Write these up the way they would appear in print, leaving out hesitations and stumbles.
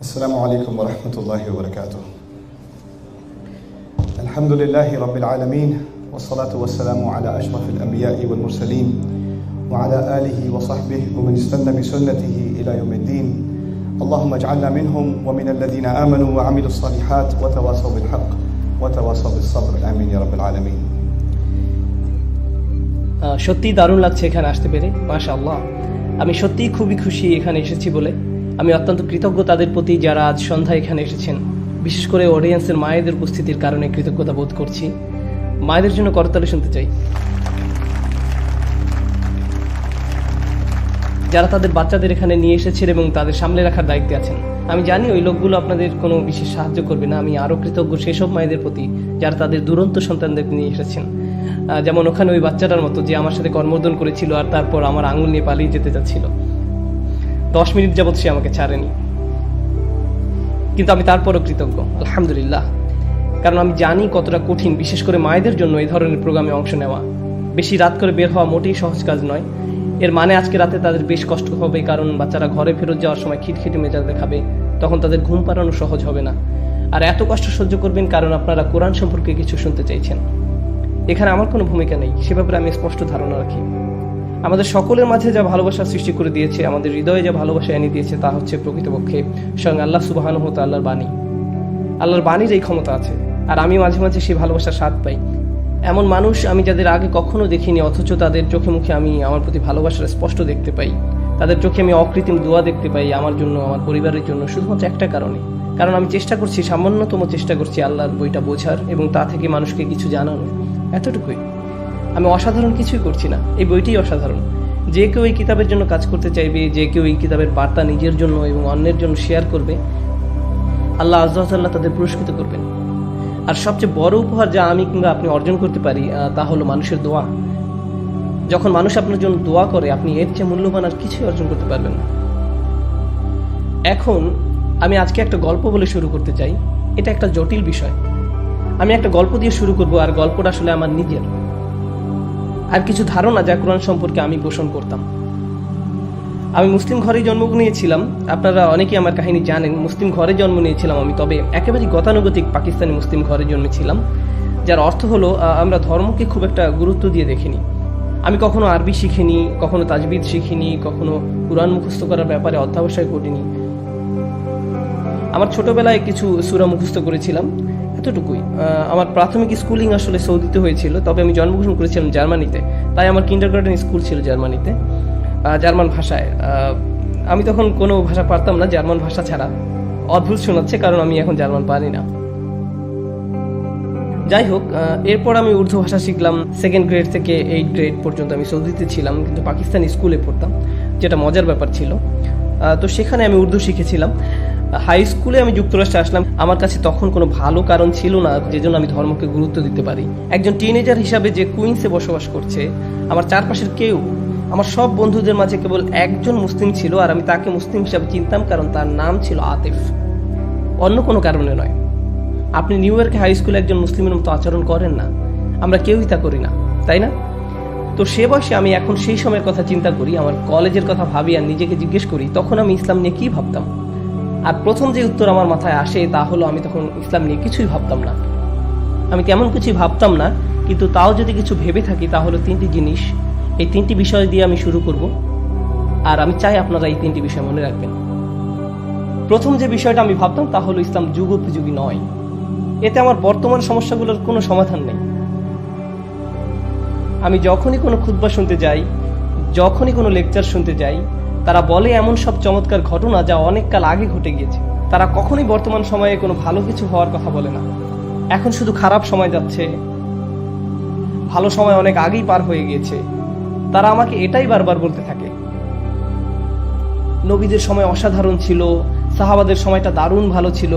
السلام عليكم ورحمة الله وبركاته. الحمد لله رب العالمين والصلاة والسلام على أشرف الأنبياء والمرسلين وعلى آله وصحبه ومن استنى بسنته إلى يوم الدين. اللهم اجعلنا منهم ومن الذين آمنوا وعملوا الصالحات وتواصوا بالحق وتواصوا بالصبر. آمين يا رب العالمين. সত্যি দারুণ লাগছে এখানে আসতে পেরে, মাশাআল্লাহ। আমি সত্যিই খুবই খুশি এখানে এসেছি বলে। আমি অত্যন্ত কৃতজ্ঞ তাদের প্রতি যারা আজ সন্ধ্যায় এখানে এসেছেন। বিশেষ করে অডিয়েন্সের মায়েদের উপস্থিতির কারণে কৃতজ্ঞতা বোধ করছি। মায়েদের জন্য করতালি শুনতে চাই, যারা তাদের বাচ্চাদের এখানে নিয়ে এসেছেন এবং তাদের সামলে রাখার দায়িত্বে আছেন। আমি জানি ওই লোকগুলো আপনাদের কোনো বিশেষ সাহায্য করবে না। আমি আরও কৃতজ্ঞ সেসব মায়েদের প্রতি যারা তাদের দুরন্ত সন্তানদেরকে নিয়ে এসেছেন। যেমন ওখানে ওই বাচ্চাটার মতো যে আমার সাথে কর্মর্দন করেছিল আর তারপর আমার আঙুল নিয়ে পালিয়ে যেতে যাচ্ছিল। 10 মিনিট যাবৎ সে আমাকে ছাড়েনি, কিন্তু আমি তারপরও কৃতজ্ঞ, আলহামদুলিল্লাহ। কারণ আমি জানি কতটা কঠিন, বিশেষ করে মায়েদের জন্য এই ধরনের প্রোগ্রামে অংশ নেওয়া। বেশি রাত করে বের হওয়া মোটেই সহজ কাজ নয়। এর মানে আজকে রাতে তাদের বেশ কষ্ট হবে, কারণ বাচ্চারা ঘরে ফেরত যাওয়ার সময় খিটখিটে মেজাজ দেখাবে, তখন তাদের ঘুম পাড়ানো সহজ হবে না। আর এত কষ্ট সহ্য করবেন কারণ আপনারা কোরআন সম্পর্কে কিছু শুনতে চাইছেন। এখানে আমার কোনো ভূমিকা নেই, সে ব্যাপারে আমি স্পষ্ট ধারণা রাখি। আমাদের সকলের মাঝে যা ভালোবাসা সৃষ্টি করে দিয়েছে, আমাদের হৃদয়ে যা ভালোবাসা এনে দিয়েছে, তা হচ্ছে প্রকৃতপক্ষে স্বয়ং আল্লাহ সুবহানাহু ওয়া তাআলার বাণী। আল্লাহর বাণীর এই ক্ষমতা আছে, আর আমি মাঝে মাঝে সেই ভালোবাসার স্বাদ পাই। এমন মানুষ আমি যাদের আগে কখনো দেখিনি, অথচ তাদের চোখে মুখে আমি আমার প্রতি ভালোবাসার স্পষ্ট দেখতে পাই। তাদের চোখে আমি অকৃত্রিম দোয়া দেখতে পাই আমার জন্য, আমার পরিবারের জন্য, শুধুমাত্র একটা কারণে, কারণ আমি চেষ্টা করছি, সামান্যতম চেষ্টা করছি আল্লাহর বইটা বোঝার এবং তা থেকে মানুষকে কিছু জানানোর, এতটুকুই। আমি অসাধারণ কিছুই করছি না, এই বইটিই অসাধারণ। যে কেউ এই কিতাবের জন্য কাজ করতে চাইবে, যে কেউ এই কিতাবের বার্তা নিজের জন্য এবং অন্যের জন্য শেয়ার করবে, আল্লাহ আযজা ওয়া জাল্লা তাদের পুরস্কৃত করবেন। আর সবচেয়ে বড় উপহার যা আমি কিংবা আপনি অর্জন করতে পারি, তা হলো মানুষের দোয়া। যখন মানুষ আপনার জন্য দোয়া করে, আপনি এর চেয়ে মূল্যবান আর কিছুই অর্জন করতে পারবেন না। এখন আমি আজকে একটা গল্প বলে শুরু করতে চাই। এটা একটা জটিল বিষয়। আমি একটা গল্প দিয়ে শুরু করব, আর গল্পটা আসলে আমার নিজের আর কিছু ধারণা যা কোরআন সম্পর্কে আমি পোষণ করতাম। আমি মুসলিম ঘরেই জন্ম নিয়েছিলাম। আপনারা অনেকেই আমার কাহিনী জানেন। মুসলিম ঘরে জন্ম নিয়েছিলাম আমি, তবে একেবারেই গতানুগতিক পাকিস্তানি মুসলিম ঘরে জন্মেছিলাম, যার অর্থ হলো আমরা ধর্মকে খুব একটা গুরুত্ব দিয়ে দেখিনি। আমি কখনো আরবি শিখিনি, কখনো তাজবিদ শিখিনি, কখনো কুরআন মুখস্থ করার ব্যাপারে অধ্যাবসায় করিনি। আমার ছোটবেলায় কিছু সূরা মুখস্থ করেছিলাম, এতটুকুই। আমার প্রাথমিক স্কুলিং আসলে সৌদিতে হয়েছিল, তবে আমি জন্মগ্রহণ করেছিলাম জার্মানিতে, তাই আমার কিন্ডারগার্টেন স্কুল ছিল জার্মানিতে, জার্মান ভাষায়। আমি তখন কোনো ভাষা পারতাম না জার্মান ভাষা ছাড়া। অদ্ভুত শোনাচ্ছে, কারণ আমি এখন জার্মান পারি না। যাই হোক, এরপর আমি উর্দু ভাষা শিখলাম। 2nd গ্রেড থেকে 8th গ্রেড পর্যন্ত আমি সৌদিতে ছিলাম, কিন্তু পাকিস্তানি স্কুলে পড়তাম, যেটা মজার ব্যাপার ছিল। তো সেখানে আমি উর্দু শিখেছিলাম। হাই স্কুলে আমি যুক্তরাষ্ট্রে আসলাম। আমার কাছে তখন কোনো ভালো কারণ ছিল না যেজন্য আমি ধর্মকে গুরুত্ব দিতে পারি। একজন টিনেজার হিসাবে যে কুইন্সে বসবাস করছে, আমার চারপাশের কেউ, আমার সব বন্ধুদের মাঝে কেবল একজন মুসলিম ছিল, আর আমি তাকে মুসলিম হিসাবে চিনতাম কারণ তার নাম ছিল আতিফ, অন্য কোনো কারণে নয়। আপনি নিউ ইয়র্কে হাই স্কুলে একজন মুসলিমের মতো আচরণ করেন না, আমরা কেউই তা করি না, তাই না? তো সে বয়সে আমি এখন সেই সময়ের কথা চিন্তা করি, আমার কলেজের কথা ভাবি আর নিজেকে জিজ্ঞেস করি তখন আমি ইসলাম নিয়ে কী ভাবতাম। আর প্রথম যে উত্তর আমার মাথায় আসে তা হলো আমি তখন ইসলাম নিয়ে কিছুই ভাবতাম না। আমি তেমন কিছুই ভাবতাম না, কিন্তু তাও যদি কিছু ভেবে থাকি তা হলো 3টি জিনিস। এই 3টি বিষয় দিয়ে আমি শুরু করব, আর আমি চাই আপনারা এই 3টি বিষয় মনে রাখবেন। প্রথম যে বিষয়টা আমি ভাবতাম তা হলো ইসলাম যুগোপযোগী নয়। এতে আমার বর্তমান সমস্যাগুলোর কোনো সমাধান নেই। আমি যখনই কোনো খুতবা শুনতে যাই, যখনই কোনো লেকচার শুনতে যাই, তারা বলে এমন সব চমৎকার ঘটনা যা অনেক কাল আগে ঘটে গিয়েছে। তারা কখনোই বর্তমান সময়ে কোনো ভালো কিছু হওয়ার কথা বলে না। এখন শুধু খারাপ সময় যাচ্ছে, ভালো সময় অনেক আগেই পার হয়ে গিয়েছে। তারা আমাকে এটাই বারবার বলতে থাকে। নবীদের সময় অসাধারণ ছিল, সাহাবাদের সময়টা দারুণ ভালো ছিল,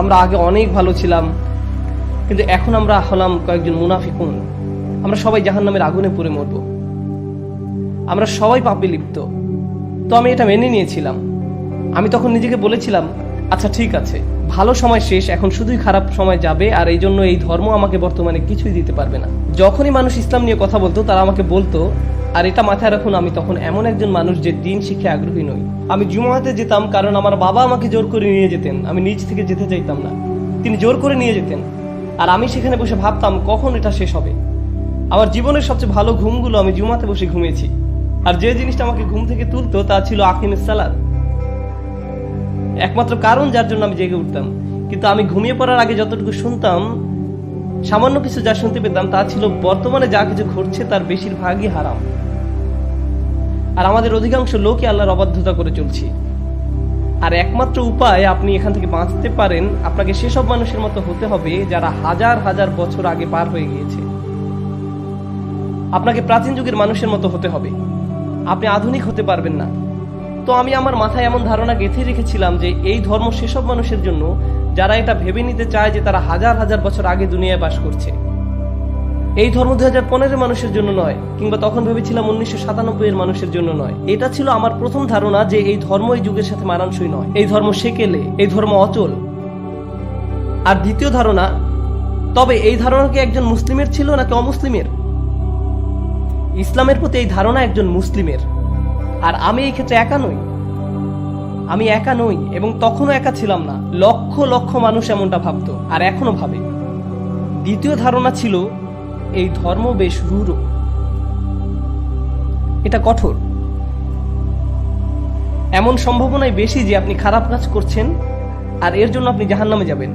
আমরা আগে অনেক ভালো ছিলাম, কিন্তু এখন আমরা হলাম কয়েকজন মুনাফিকুন। আমরা সবাই জাহান্নামের আগুনে পুড়ে মরব, আমরা সবাই পাপে লিপ্ত। তো আমি এটা মেনে নিয়েছিলাম। আমি তখন নিজেকে বলেছিলাম, আচ্ছা ঠিক আছে, ভালো সময় শেষ, এখন শুধুই খারাপ সময় যাবে, আর এই জন্য এই ধর্ম আমাকে বর্তমানে কিছুই দিতে পারবে না। যখনই মানুষ ইসলাম নিয়ে কথা বলতো তারা আমাকে বলতো, আর এটা মাথায় রাখুন, আমি তখন এমন একজন মানুষ যে দিন শিখে আগ্রহী নই। আমি জুমাতে যেতাম কারণ আমার বাবা আমাকে জোর করে নিয়ে যেতেন, আমি নিজ থেকে যেতে চাইতাম না, তিনি জোর করে নিয়ে যেতেন। আর আমি সেখানে বসে ভাবতাম কখন এটা শেষ হবে। আমার জীবনের সবচেয়ে ভালো ঘুমগুলো আমি জুমাতে বসে ঘুমিয়েছি। আর যে জিনিসটা আমাকে ঘুম থেকে তুলতো তা ছিল আকিমিস সালাত, একমাত্র কারণ যার জন্য আমি জেগে উঠতাম। কিন্তু আমি ঘুমিয়ে পড়ার আগে যতটুকু শুনতাম, সামান্য কিছু যা শুনতে পেতাম তা ছিল বর্তমানে যা কিছু ঘটছে তার বেশিরভাগই হারাম, আর আমাদের অধিকাংশ লোকই আল্লাহর অবাধ্যতা করে চলছি। আর একমাত্র উপায় আপনি এখান থেকে বাঁচতে পারেন, আপনাকে সেসব মানুষের মতো হতে হবে যারা হাজার হাজার বছর আগে পার হয়ে গিয়েছে। আপনাকে প্রাচীন যুগের মানুষের মতো হতে হবে, আপনি আধুনিক হতে পারবেন না। তো আমি আমার মাথায় এমন ধারণা গেঁথে রেখেছিলাম যে এই ধর্ম সেসব মানুষের জন্য যারা এটা ভেবে নিতে চায় যে তারা হাজার হাজার বছর আগে দুনিয়ায় বাস করছে। এই ধর্ম 2015 মানুষের জন্য নয়, কিংবা তখন ভেবেছিলাম 1997 এর মানুষের জন্য নয়। এটা ছিল আমার প্রথম ধারণা যে এই ধর্ম এই যুগের সাথে মানানসই নয়, এই ধর্ম সেকেলে, এই ধর্ম অচল। আর দ্বিতীয় ধারণা, তবে এই ধারণা কি একজন মুসলিমের ছিল নাকি অমুসলিমের? ইসলামের প্রতি এই ধারণা একজন মুসলিমের, আর আমি এই ক্ষেত্রে একা নই। আমি একা নই, এবং তখনও একা ছিলাম না। লক্ষ লক্ষ মানুষ এমনটা ভাবতো, আর এখনো ভাবে। দ্বিতীয় ধারণা ছিল এই ধর্ম বেশ রূঢ়, এটা কঠোর। এমন সম্ভাবনাই বেশি যে আপনি খারাপ কাজ করছেন আর এর জন্য আপনি জাহান্নামে যাবেন।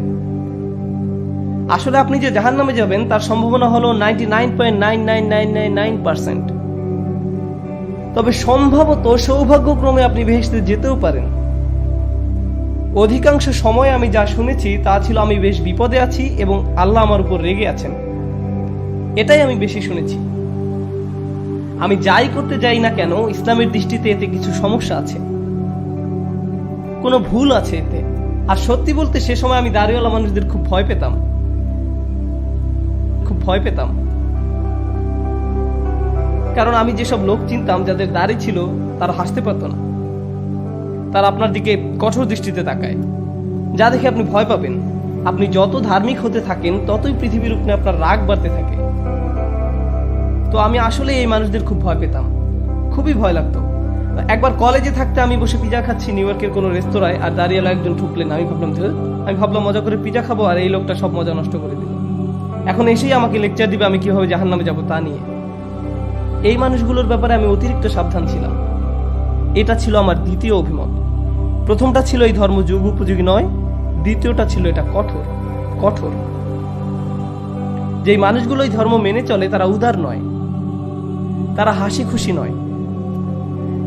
আসলে আপনি যে জাহান্নামে যাবেন তার সম্ভাবনা হলো 99.99999%। তবে সম্ভবত সৌভাগ্যক্রমে আপনি বেহেশতে যেতেও পারেন। অধিকাংশ সময় আমি যা শুনেছি তা ছিল আমি বেশ বিপদে আছি এবং আল্লাহ আমার উপর রেগে আছেন, এটাই আমি বেশি শুনেছি। আমি যাই করতে যাই না কেন, ইসলামের দৃষ্টিতে এতে কিছু সমস্যা আছে, কোনো ভুল আছে এতে। আর সত্যি বলতে সে সময় আমি দাড়িওয়ালা মানুষদের খুব ভয় পেতাম, খুব ভয় পেতাম। কারণ আমি যেসব লোক চিনতাম যাদের দাড়ি ছিল তারা হাসতে পারতো না, তারা আপনার দিকে কঠোর দৃষ্টিতে তাকায়, যা দেখে আপনি ভয় পাবেন। আপনি যত ধার্মিক হতে থাকেন ততই পৃথিবীর উপরে আপনার রাগ বাড়তে থাকে। তো আমি আসলে এই মানুষদের খুব ভয় পেতাম, খুবই ভয় লাগতো। একবার কলেজে থাকতে আমি বসে পিজা খাচ্ছি নিউ ইয়র্কের কোনো রেস্তোরাঁয়, আর দাঁড়িয়ে একজন ঢুকলেন। আমি ভাবলাম মজা করে পিজা খাবো, আর এই লোকটা সব মজা নষ্ট করে দিল। এখন এসেই আমাকে লেকচার দিবে আমি কিভাবে জাহান্নামে যাবো তা নিয়ে। এই মানুষগুলোর ব্যাপারে আমি অতিরিক্ত সাবধান ছিলাম। এটা ছিল আমার দ্বিতীয় অভিমত। প্রথমটা ছিল এই ধর্ম যুগ উপযোগী নয়, দ্বিতীয়টা ছিল এটা কঠোর কঠোর। যেই মানুষগুলো এই ধর্ম মেনে চলে তারা উদার নয়, তারা হাসি খুশি নয়,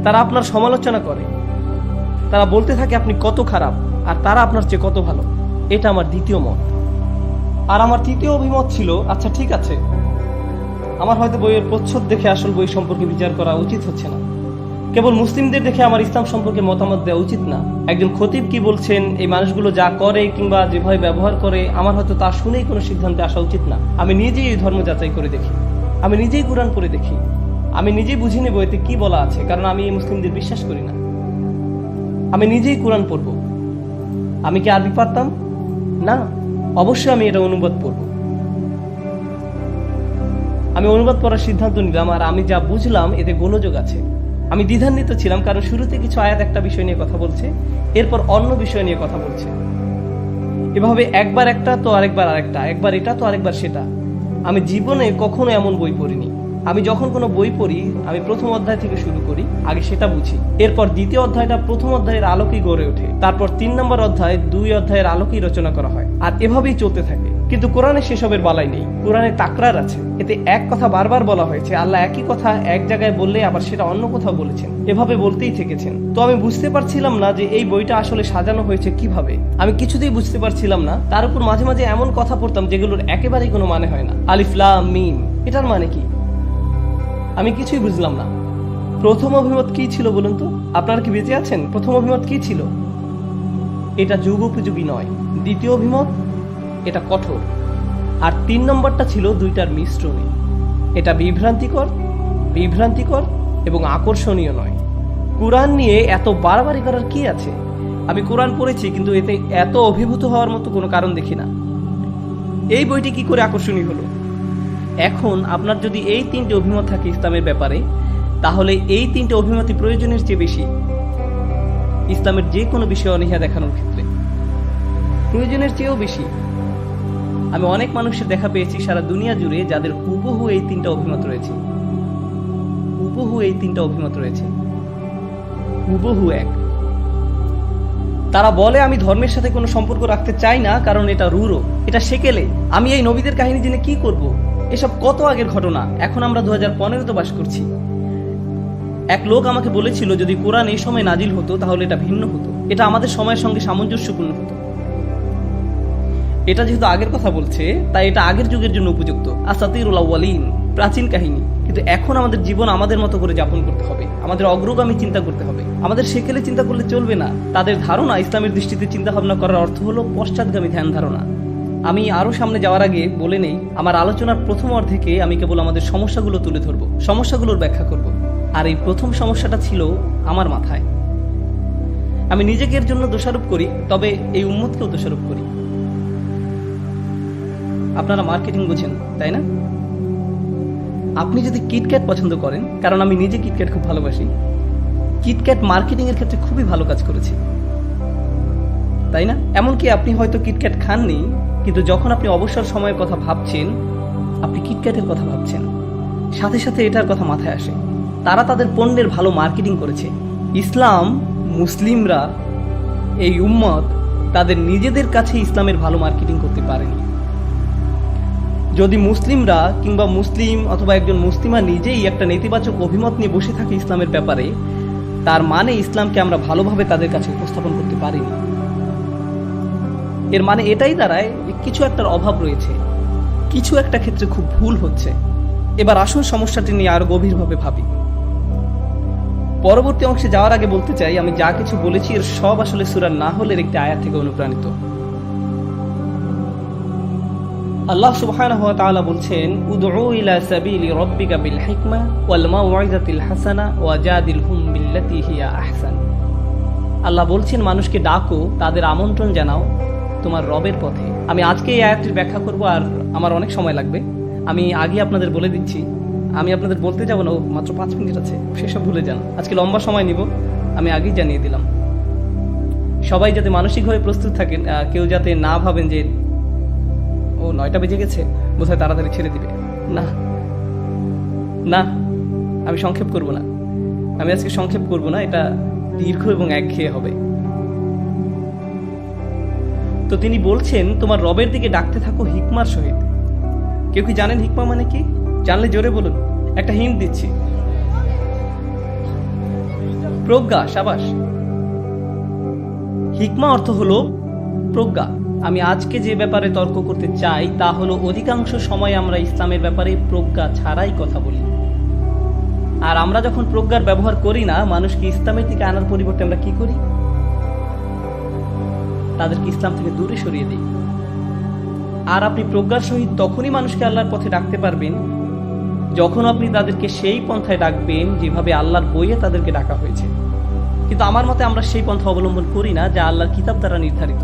তারা আপনার সমালোচনা করে, তারা বলতে থাকে আপনি কত খারাপ আর তারা আপনার চেয়ে কত ভালো। এটা আমার দ্বিতীয় মত। আর আমার তৃতীয় অভিমত ছিল, আচ্ছা ঠিক আছে, আমার হয়তো বইয়ের প্রচ্ছদ দেখে আসল বই সম্পর্কে বিচার করা উচিত হচ্ছে না, কেবল মুসলিমদের দেখে আমার ইসলাম সম্পর্কে মতামত দেওয়া উচিত না। একজন খতিব কি বলছেন, এই মানুষগুলো যা করে কিংবা যেভাবে ব্যবহার করে, আমার হয়তো তা শুনেই কোনো সিদ্ধান্তে আসা উচিত না। আমি নিজেই এই ধর্ম যাচাই করে দেখি, আমি নিজেই কোরআন পড়ে দেখি, আমি নিজেই বুঝে নেব এতে কি বলা আছে, কারণ আমি এই মুসলিমদের বিশ্বাস করি না। আমি নিজেই কোরআন পড়ব। আমি কি আরবি পারতাম? না, অবশ্যই আমি এটা অনুবাদ পড়ব। আমি অনুবাদ পড়ার সিদ্ধান্ত নিলাম, আর আমি যা বুঝলাম এতে গোলযোগ আছে। আমি দ্বিধান্বিত ছিলাম, কারণ শুরুতে কিছু আয়াত একটা বিষয় নিয়ে কথা বলছে, এরপর অন্য বিষয় নিয়ে কথা বলছে, এভাবে একবার একটা তো আরেকবার আরেকটা, একবার এটা তো আরেকবার সেটা। আমি জীবনে কখনো এমন বই পড়িনি। আমি যখন কোনো বই পড়ি আমি প্রথম অধ্যায় থেকে শুরু করি, আগে সেটা বুঝি, এরপর দ্বিতীয় অধ্যায়টা প্রথম অধ্যায়ের আলোকেই গড়ে ওঠে, তারপর 3 নম্বর অধ্যায় 2 অধ্যায়ের আলোকেই রচনা করা হয়, আর এভাবেই চলতে থাকে। কিন্তু কোরআনে সেসবের বালাই নেই, কোরআনে তাকরার আছে। এতে এক কথা বারবার বলা হয়েছে, আল্লাহ একই কথা এক জায়গায় বললে আবার সেটা অন্য কোথাও বলেছেন, এভাবে বলতেই থেকেছেন। তো আমি বুঝতে পারছিলাম না যে এই বইটা আসলে সাজানো হয়েছে কিভাবে। আমি কিছুতেই বুঝতে পারছিলাম না। তার উপর মাঝে মাঝে এমন কথা পড়তাম যেগুলোর একেবারেই কোনো মানে হয় না। আলিফ লাম মিম, এটার মানে কি? আমি কিছুই বুঝলাম না। প্রথম অভিমত কি ছিল বলুন তো? আপনারা কি বেঁচে আছেন? প্রথম অভিমত কি ছিল? এটা যুগ উপযোগী নয়। দ্বিতীয় অভিমত, এটা কঠোর। আর 3 নম্বরটা ছিল দুইটার মিশ্রণে। এটা বিভ্রান্তিকর এবং আকর্ষণীয় নয়। কুরআন নিয়ে এত বাড়াবাড়ি করার কি আছে? আমি কোরআন পড়েছি, কিন্তু এতে এত অভিভূত হওয়ার মতো কোনো কারণ দেখি না। এই বইটি কি করে আকর্ষণীয় হলো? এখন আপনার যদি এই 3টে অভিমত থাকে ইসলামের ব্যাপারে, তাহলে এই 3টে অভিমতই প্রয়োজনের চেয়ে বেশি ইসলামের যে কোনো বিষয়ে অনীহা দেখানোর ক্ষেত্রে, প্রয়োজনের চেয়েও বেশি। আমি অনেক মানুষের দেখা পেয়েছি সারা দুনিয়া জুড়ে যাদের হুবহু এই 3টা অভিমত রয়েছে, হুবহু এই 3টা অভিমত রয়েছে, হুবহু এক। তারা বলে আমি ধর্মের সাথে কোনো সম্পর্ক রাখতে চাই না, কারণ এটা রূঢ়, এটা সেকেলে। আমি এই নবীদের কাহিনী জেনে কি করব? এসব কত আগের ঘটনা, এখন আমরা 2015-তে বাস করছি। এক লোক আমাকে বলেছিল যদি কোরআন এই সময় নাজিল হতো তাহলে এটা ভিন্ন হতো, এটা আমাদের সময়ের সঙ্গে সামঞ্জস্যপূর্ণ হতো। এটা যেহেতু আগের কথা বলছে, তাই এটা আগের যুগের জন্য উপযুক্ত, আসাতিরুল আউয়ালিন, প্রাচীন কাহিনী। কিন্তু এখন আমাদের জীবন আমাদের মতো করে যাপন করতে হবে, আমাদের অগ্রগামী চিন্তা করতে হবে, আমাদের সেকেলে চিন্তা করলে চলবে না। তাদের ধারণা ইসলামের দৃষ্টিতে চিন্তা ভাবনা করার অর্থ হলো পশ্চাৎগামী ধ্যান ধারণা। আমি আরো সামনে যাওয়ার আগে বলে নেই, আমার আলোচনার প্রথম অর্ধেকে আমি কেবল আমাদের সমস্যাগুলো তুলে ধরবো, সমস্যাগুলোর ব্যাখ্যা করব। আর এই প্রথম সমস্যাটা ছিল আমার মাথায়। আমি নিজেকে এর জন্য দোষারোপ করি, তবে এই উম্মতকেও দোষারোপ করি। আপনারা মার্কেটিং বোঝেন, তাই না? আপনি যদি কিটক্যাট পছন্দ করেন, কারণ আমি নিজে কিটক্যাট খুব ভালোবাসি, কিটক্যাট মার্কেটিং এর ক্ষেত্রে খুবই ভালো কাজ করেছে, তাই না? এমনকি আপনি হয়তো কিটক্যাট খাননি, কিন্তু যখন আপনি অবসর সময়ের কথা ভাবছেন, আপনি কিটক্যাটের কথা ভাবছেন, সাথে সাথে এটার কথা মাথায় আসে। তারা তাদের পণ্যের ভালো মার্কেটিং করেছে। ইসলাম, মুসলিমরা, এই উম্মত তাদের নিজেদের কাছে ইসলামের ভালো মার্কেটিং করতে পারেনি। যদি মুসলিমরা কিংবা মুসলিম অথবা একজন মুসলিমা নিজেই একটা নেতিবাচক অভিমত নিয়ে বসে থাকে ইসলামের ব্যাপারে, তার মানে ইসলামকে আমরা ভালোভাবে তাদের কাছে উপস্থাপন করতে পারিনি। এর মানে এটাই দাঁড়ায় যে কিছু একটার অভাব রয়েছে, কিছু একটা ক্ষেত্রে খুব ভুল হচ্ছে। এবার আসুন সমস্যাটি নিয়ে আরো গভীরভাবে ভাবি। পরবর্তী অংশে যাওয়ার আগে বলতে চাই, আমি যা কিছু বলেছি এর সব আসলে সূরা নাহলের একটি আয়াত থেকে অনুপ্রাণিত। আল্লাহ সুবহানাহু ওয়া তাআলা বলছেন, উদউ ইলা সাবিলি রাব্বিকা বিল হিকমা ওয়াল মাউইযাতিল হাসানা ওয়াজাদিলহুম বিল্লাতী হিয়া আহসান। আল্লাহ বলছেন, মানুষকে ডাকো, তাদের আমন্ত্রণ জানাও তোমার রবের পথে। আমি আজকে এই আয়াতটির ব্যাখ্যা করব, আর আমার অনেক সময় লাগবে। আমি আগে আপনাদের বলে দিচ্ছি, আমি আপনাদের বলতে যাব না, মাত্র 5 মিনিট আছে, সেসব ভুলে যান। আজকে লম্বা সময় নিব, আমি আগেই জানিয়ে দিলাম। সবাই যাতে মানসিকভাবে প্রস্তুত থাকেন, কেউ যাতে না ভাবেন যে ও 9টা বেজে গেছে, বোধহয় তাড়াতাড়ি ছেড়ে দিবে। না না, আমি সংক্ষেপ করব না, আমি আজকে সংক্ষেপ করব না, এটা দীর্ঘ এবং একঘেয়ে হবে। তো তিনি বলছেন, তোমার রবের দিকে ডাকতে থাকো হিকমার সহিত। কেউ কি জানেন হিকমা মানে কি? জানলে জোরে বলুন, একটা হিন্ট দিচ্ছি। প্রজ্ঞা, সাবাস। হিকমা অর্থ হলো প্রজ্ঞা। আমি আজকে যে ব্যাপারে তর্ক করতে চাই তা হলো, অধিকাংশ সময় আমরা ইসলামের ব্যাপারে প্রজ্ঞা ছাড়াই কথা বলি। আর আমরা যখন প্রজ্ঞার ব্যবহার করি না, মানুষকে ইসলামের দিকে আনার পরিবর্তে আমরা কি করি? তাদেরকে ইসলাম থেকে দূরে সরিয়ে দিই। আর আপনি প্রজ্ঞার সহিত তখনই মানুষকে আল্লাহর পথে ডাকতে পারবেন যখন আপনি তাদেরকে সেই পন্থায় ডাকবেন যেভাবে আল্লাহর বইয়ে তাদেরকে ডাকা হয়েছে। কিন্তু আমার মতে আমরা সেই পন্থা অবলম্বন করি না যা আল্লাহর কিতাব দ্বারা নির্ধারিত।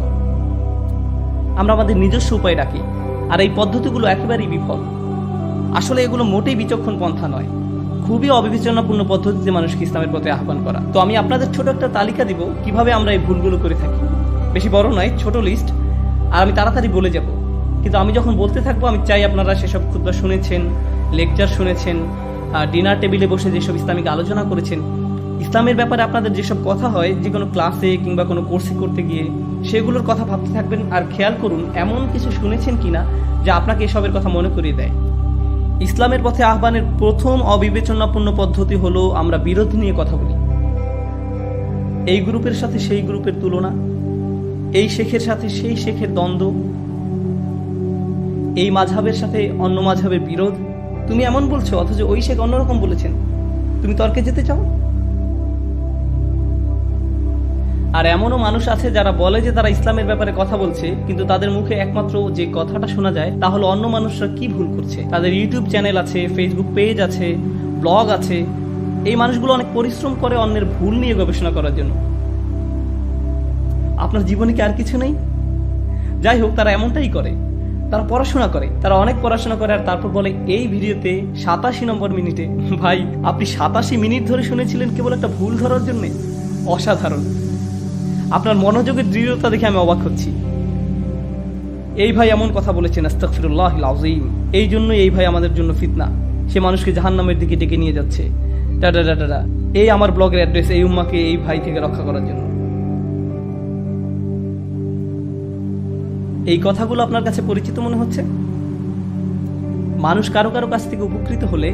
আমরা আমাদের নিজস্ব উপায় ডাকি, আর এই পদ্ধতিগুলো একেবারেই বিফল। আসলে এগুলো মোটেই বিচক্ষণ পন্থা নয়, খুবই অবিবেচনাপূর্ণ পদ্ধতিতে মানুষকে ইসলামের পথে আহ্বান করা। তো আমি আপনাদের ছোট একটা তালিকা দিব কিভাবে আমরা এই ভুলগুলো করে থাকি। বেশি বড় নয়, ছোট লিস্ট, আর আমি তাড়াতাড়ি বলে যাব। কিন্তু আমি যখন বলতে থাকবো, আমি চাই আপনারা সেসব খুতবা শুনেছেন, লেকচার শুনেছেন, ডিনার টেবিলে বসে যেসব ইসলামিক আলোচনা করেছেন, ইসলামের ব্যাপারে আপনাদের যেসব কথা হয় যে কোনো ক্লাসে কিংবা কোনো কোর্সে করতে গিয়ে, সেগুলোর কথা ভাবতে থাকবেন। আর খেয়াল করুন এমন কিছু শুনেছেন কিনা যা আপনাকে এসবের কথা মনে করিয়ে দেয়। ইসলামের পথে আহ্বানের প্রথম অবিবেচনাপূর্ণ পদ্ধতি হলো আমরা বিরোধ নিয়ে কথা বলি। এই গ্রুপের সাথে সেই গ্রুপের তুলনা, এই শেখের সাথে সেই শেখের দ্বন্দ্ব, এই মাযহাবের সাথে অন্য মাযহাবের বিরোধ। তুমি এমন বলছো অথচ ওই শেখ অন্যরকম বলেছেন, তুমি তর্কে যেতে চাও? আর এমনও মানুষ আছে যারা বলে যে তারা ইসলামের ব্যাপারে কথা বলছে, কিন্তু তাদের মুখে একমাত্র যে কথাটা শোনা যায় তা হলো অন্য মানুষরা কি ভুল করছে। তাদের ইউটিউব চ্যানেল আছে, ফেসবুক পেজ আছে, ব্লগ আছে। এই মানুষগুলো অনেক পরিশ্রম করে অন্যের ভুল নিয়ে গবেষণা করার জন্য। আপনার জীবনে কি আর কিছু নেই? যাই হোক, তারা এমনটাই করে, তারা পড়াশোনা করে, তারা অনেক পড়াশোনা করে, আর তারপর বলে এই ভিডিওতে 87 নম্বর মিনিটে। ভাই, আপনি 87 মিনিট ধরে শুনেছিলেন কেবল একটা ভুল ধরার জন্য? অসাধারণ! আপনার মনোযোগের দৃঢ়তা দেখে আমি অবাক হচ্ছি। এই ভাই এমন কথা বলেছেন, আস্তাগফিরুল্লাহিল আযীম। এই জন্যই এই ভাই আমাদের জন্য ফিতনা। সে মানুষকে জাহান্নামের দিকে ডেকে নিয়ে যাচ্ছে। টাটা। এই আমার ব্লগের অ্যাড্রেস, এই উম্মাকে এই ভাই থেকে রক্ষা করার জন্য। এই কথাগুলো আপনার কাছে পরিচিত মনে হচ্ছে? মানুষ কারো কারো কাছ থেকে উপকৃত হলে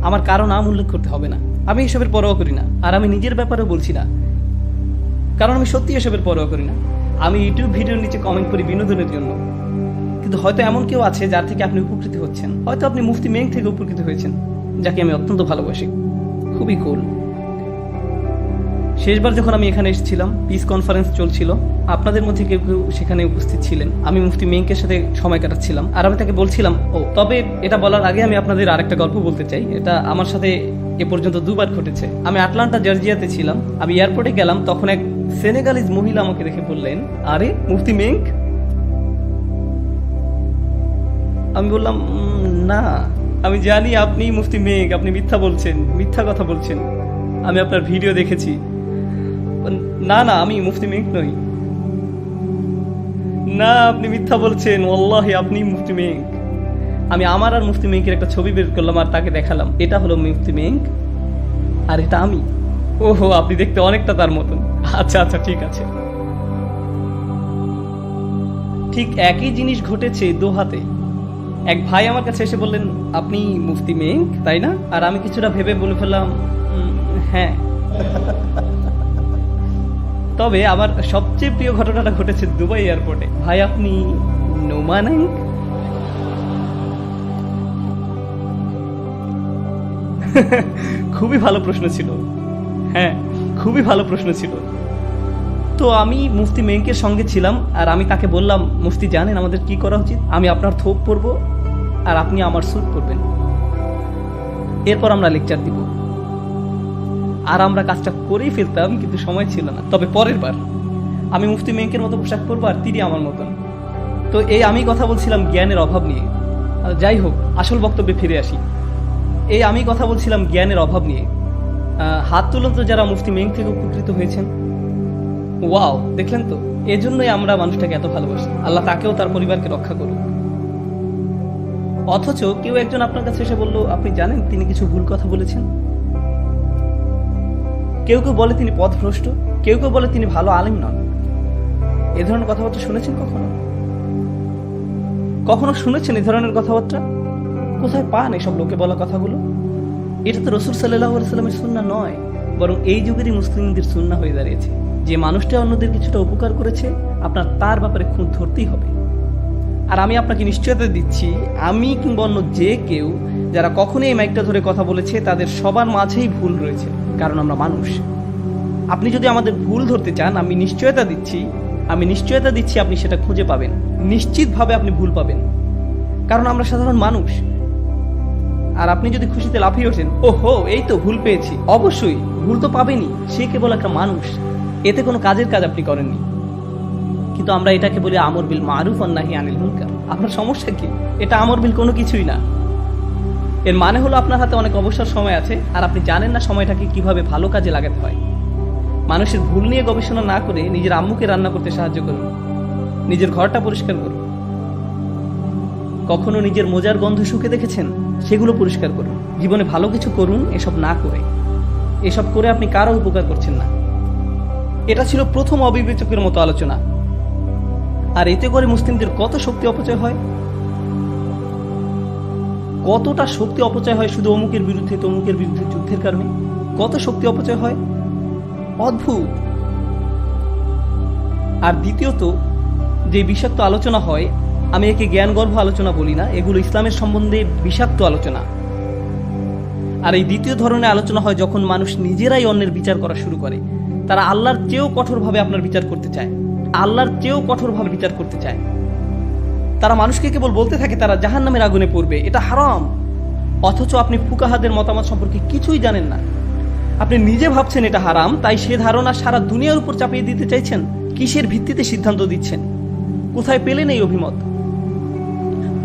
আমার কারো নাম উল্লেখ করতে হবে না। আমি এসবের পরোয়া করি না, আর আমি নিজের ব্যাপারেও বলছি না, কারণ আমি সত্যি এসবের পরোয়া করি না। আমি ইউটিউব ভিডিওর নিচে কমেন্ট করি বিনোদনের জন্য। কিন্তু হয়তো এমন কেউ আছে যার থেকে আপনি উপকৃত হচ্ছেন। হয়তো আপনি মুফতি মেং থেকে উপকৃত হয়েছেন, যাকে আমি অত্যন্ত ভালোবাসি। খুবই কুল। শেষবার যখন আমি এখানে এসেছিলাম, পিস কনফারেন্স চলছিল, আপনাদের মধ্যে কেউ কেউ সেখানে উপস্থিত ছিলেন। আমি মুফতি মেংকের সাথে সময় কাটাচ্ছিলাম, আর আমি তাকে বলছিলাম, তবে এটা বলার আগে আমি আপনাদের আরেকটা গল্প বলতে চাই। এটা আমার সাথে এ পর্যন্ত দুবার ঘটেছে। আমি আটলান্টা জর্জিয়াতে ছিলাম। আমি এয়ারপোর্টে গেলাম, তখন এক সেনেগালিজ মহিলা আমাকে দেখে বললেন, আরে মুফতি মেং? আমি বললাম, না, আমি জানি আপনি মুফতি মেঘ, আপনি মিথ্যা বলছেন, মিথ্যা কথা বলছেন, আমি আপনার ভিডিও দেখেছি। না, আমি মুফতি মেঘ নই। না, আপনি মিথ্যা বলছেন, ওয়াল্লাহি আপনি মুফতি মেঘ। আমি আমার আর মুফতি মেঘের একটা ছবি বের করলাম, আর তাকে দেখালাম, এটা হলো মুফতি মেঘ, আর এটা আমি। ওহো, আপনি দেখতে অনেকটা তার মতন। আচ্ছা, ঠিক আছে। ঠিক একই জিনিস ঘটেছে দোহাতে। এক ভাই আমার কাছে এসে বললেন, আপনি মুফতি মেঘ, তাই না? আর আমি কিছুটা ভেবে বলে ফেললাম, হ্যাঁ। তবে আমার সবচেয়ে প্রিয় ঘটনাটা ঘটেছে দুবাই এয়ারপোর্টে। ভাই, আপনি নোমান? খুবই ভালো প্রশ্ন ছিল। হ্যাঁ, খুবই ভালো প্রশ্ন ছিল। তো আমি মুফতি মেঘের সঙ্গে ছিলাম, আর আমি তাকে বললাম, মুফতি জানেন আমাদের কি করা উচিত? আমি আপনার থোপ পরবো, আর আপনি আমার স্যুট পরবেন, এরপর আমরা লেকচার দিব। আর আমরা কাজটা করেই ফেলতাম, কিন্তু সময় ছিল না। তবে পরের বার আমি মুফতি মেঘের মতো পোশাক পরবো, আর তিনি আমার মতন। তো এই আমি কথা বলছিলাম জ্ঞানের অভাব নিয়ে। যাই হোক, আসল বক্তব্যে ফিরে আসি। আমি কথা বলছিলাম জ্ঞানের অভাব নিয়ে। হাত তুলুন তো যারা মুফতি মেঘ থেকে উপকৃত হয়েছেন। ওয়াও, দেখলেন তো? এজন্যই আমরা মানুষটাকে এত ভালোবাসি। আল্লাহ তাকেও তার পরিবারকে রক্ষা করুক। অথচ কেউ একজন আপনার কাছে এসে বলল, আপনি জানেন তিনি কিছু ভুল কথা বলেছেন। কেউ কেউ বলে তিনি পথভ্রষ্ট, কেউ কেউ বলে তিনি ভালো আলিম নন। এ ধরনের কথাবার্তা শুনেছেন কখনো? কখনো শুনেছেন এ ধরনের কথাবার্তা? কোথায় পান এসব লোকে বলা কথাগুলো? এটা তো রাসূল সাল্লাল্লাহু আলাইহি ওয়াসাল্লামের সুন্নাহ নয়, বরং এই যুগেরই মুসলিমদের সুন্নাহ হয়ে দাঁড়িয়েছে। যে মানুষটা অন্যদের কিছুটা উপকার করেছে, আপনার তার ব্যাপারে খুঁত ধরতেই হবে। আর আমি আপনাকে নিশ্চয়তা দিচ্ছি, আমি কিংবা অন্য যে কেউ যারা কখনোই এই মাইকটা ধরে কথা বলেছে, তাদের সবার মাঝেই ভুল রয়েছে, কারণ আমরা মানুষ। আপনি যদি আমাদের ভুল ধরতে চান, আমি নিশ্চয়তা দিচ্ছি আপনি সেটা খুঁজে পাবেন। নিশ্চিতভাবে আপনি ভুল পাবেন, কারণ আমরা সাধারণ মানুষ। আর আপনি যদি খুশিতে লাফিয়ে ওঠেন, ওহো এই তো ভুল পেয়েছি, অবশ্যই ভুল তো পাবেনই, সে কেবল একটা মানুষ, এতে কোনো কাজের কাজ আপনি করেননি। কিন্তু আমরা এটাকে বলি আমর বিল মারুফ ওয়ান নাহি আনিল মুনকার। আপনার সমস্যা কি? এটা আমর বিল কোনো কিছুই না। এর মানে হলো আপনার হাতে অনেক অবসর সময় আছে, আর আপনি জানেন না সময়টাকে কিভাবে ভালো কাজে লাগাতে হয়। মানুষের ভুল নিয়ে গবেষণা না করে নিজের আম্মুকে রান্না করতে সাহায্য করুন, নিজের ঘরটা পরিষ্কার করুন। কখনো নিজের মোজার গন্ধ শুকে দেখেছেন? সেগুলো পরিষ্কার করুন। জীবনে ভালো কিছু করুন, এসব না করে। এসব করে আপনি কারো উপকার করছেন না। এটা ছিল প্রথম অবিবেচকের মতো আলোচনা। আর এতে করে মুসলিমদের কত শক্তি অপচয় হয়, কতটা শক্তি অপচয় হয় শুধু অমুকের বিরুদ্ধে তমুকের বিরুদ্ধে যুদ্ধের কারণে। কত শক্তি অপচয় হয়, অদ্ভুত। আর দ্বিতীয়ত, যে বিষাক্ত আলোচনা হয়, আমি একে জ্ঞানগর্ভ আলোচনা বলি না, এগুলো ইসলামের সম্বন্ধে বিষাক্ত আলোচনা। আর এই দ্বিতীয় ধরনের আলোচনা হয় যখন মানুষ নিজেরাই অন্যের বিচার করা শুরু করে। তারা আল্লাহর চেয়েও কঠোরভাবে আপনার বিচার করতে চায়, তারা মানুষকে কেবল বলতে থাকে তারা জাহান্নামের আগুনে পড়বে, এটা হারাম। অথচ আপনি ফুকাহাদের মতামত সম্পর্কে কিছুই জানেন না। আপনি নিজে ভাবছেন এটা হারাম, তাই সে ধারণা সারা দুনিয়ার উপর চাপিয়ে দিতে চাইছেন। কিসের ভিত্তিতে সিদ্ধান্ত দিচ্ছেন? কোথায় পেলেন এই অভিমত?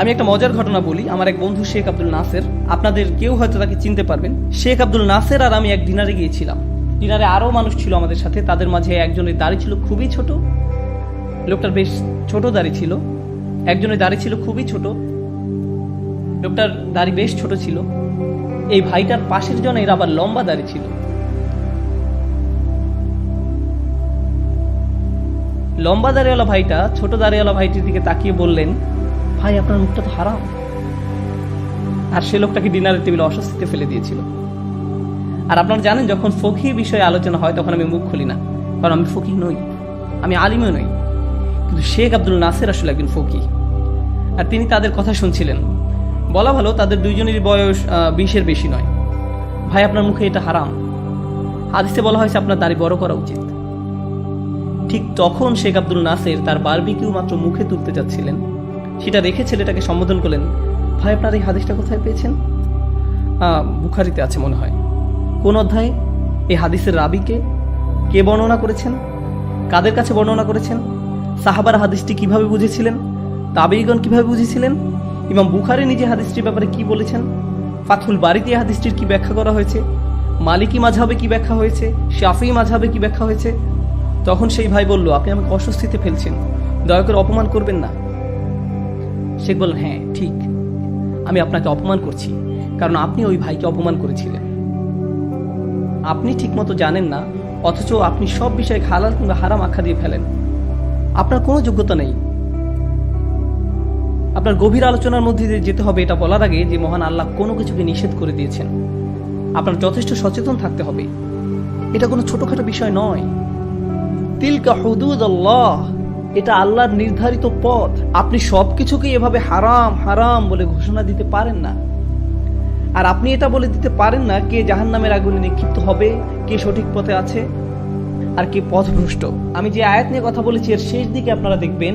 আমি একটা মজার ঘটনা বলি। আমার এক বন্ধু শেখ আব্দুল নাসের, আপনাদের কেউ হয়তো তাকে চিনতে পারবেন। শেখ আব্দুল নাসের আর আমি এক ডিনারে গিয়েছিলাম। ডিনারে আরও মানুষ ছিল আমাদের সাথে। তাদের মাঝে একজনের দাড়ি ছিল খুবই ছোট, লোকটার বেশ ছোট দাড়ি ছিল। একজনের দাড়ি ছিল খুবই ছোট, লোকটার দাড়ি বেশ ছোট ছিল। এই ভাইটার পাশের জনের আবার লম্বা দাড়ি ছিল। লম্বা দাড়িওয়ালা ভাইটা ছোট দাড়িওয়ালা ভাইটির দিকে তাকিয়ে বললেন, ভাই আপনার মুখটা তো হারাম। আর সে লোকটাকে ডিনারের টেবিলে অস্বস্তিতে ফেলে দিয়েছিল। আর আপনারা জানেন, যখন ফকিহ বিষয়ে আলোচনা হয় তখন আমি মুখ খুলি না, কারণ আমি ফকিহ নই, আমি আলিমও নই। কিন্তু শেখ আব্দুল নাসের আসলে একজন ফকিহ, আর তিনি তাদের কথা শুনছিলেন। বলা ভালো তাদের দুইজনেরই বয়স 20-এর বেশি নয়। ভাই আপনার মুখে এটা হারাম, হাদিসে বলা হয়েছে আপনার দাড়ি বড় করা উচিত। ঠিক তখন শেখ আব্দুল নাসের তার বারবিকিউ মাত্র মুখে তুলতে যাচ্ছিলেন, সেটা রেখে ছেলেটাকে সম্বোধন করলেন, ভাই আপনার এই হাদিসটা কোথায় পেয়েছেন? বুখারীতে আছে মনে হয়। কোন অধ্যায়ে? এই হাদিসের রাবিকে কে বর্ণনা করেছেন? কাদের কাছে বর্ণনা করেছেন? সাহাবারা হাদিসটি কিভাবে বুঝেছিলেন? তাবেঈগণ কিভাবে বুঝেছিলেন? ইমাম বুখারী নিজে হাদিসটির ব্যাপারে কি বলেছেন? ফাথুল বারীতে এই হাদিসটির কি ব্যাখ্যা করা হয়েছে? মালিকি মাযহাবে কি ব্যাখ্যা হয়েছে? শাফিঈ মাযহাবে কি ব্যাখ্যা হয়েছে? তখন সেই ভাই বলল, আপনি আমাকে অস্বস্তিতে ফেলছেন, দয়া করে অপমান করবেন না। শেখ বলল, হ্যাঁ ঠিক, আমি আপনাকে অপমান করছি, কারণ আপনি ওই ভাইকে অপমান করেছিলেন। আপনি ঠিকমতো জানেন না, অথচ আপনি সব বিষয়ে হালাল কিংবা হারাম আখ্যা দিয়ে ফেলেন। আপনার কোনো যোগ্যতা নেই। আপনার গভীর আলোচনার মধ্যে দিয়ে যেতে হবে এটা বলার আগে যে মহান আল্লাহ কোনো কিছুকে নিষেধ করে দিয়েছেন। আপনার যথেষ্ট সচেতন থাকতে হবে। এটা কোনো ছোটখাটো বিষয় নয়। তিলকা হুদুদাল্লাহ, এটা আল্লাহর নির্ধারিত পথ। আপনি সবকিছুকে এভাবে হারাম হারাম বলে ঘোষণা দিতে পারেন না। আর আপনি এটা বলে দিতে পারেন না কে জাহান্নামের আগুনে নিক্ষিপ্ত হবে, কে সঠিক পথে আছে আর কে পথভ্রষ্ট। আমি যে আয়াত নিয়ে কথা বলেছি এর শেষ দিকে আপনারা দেখবেন,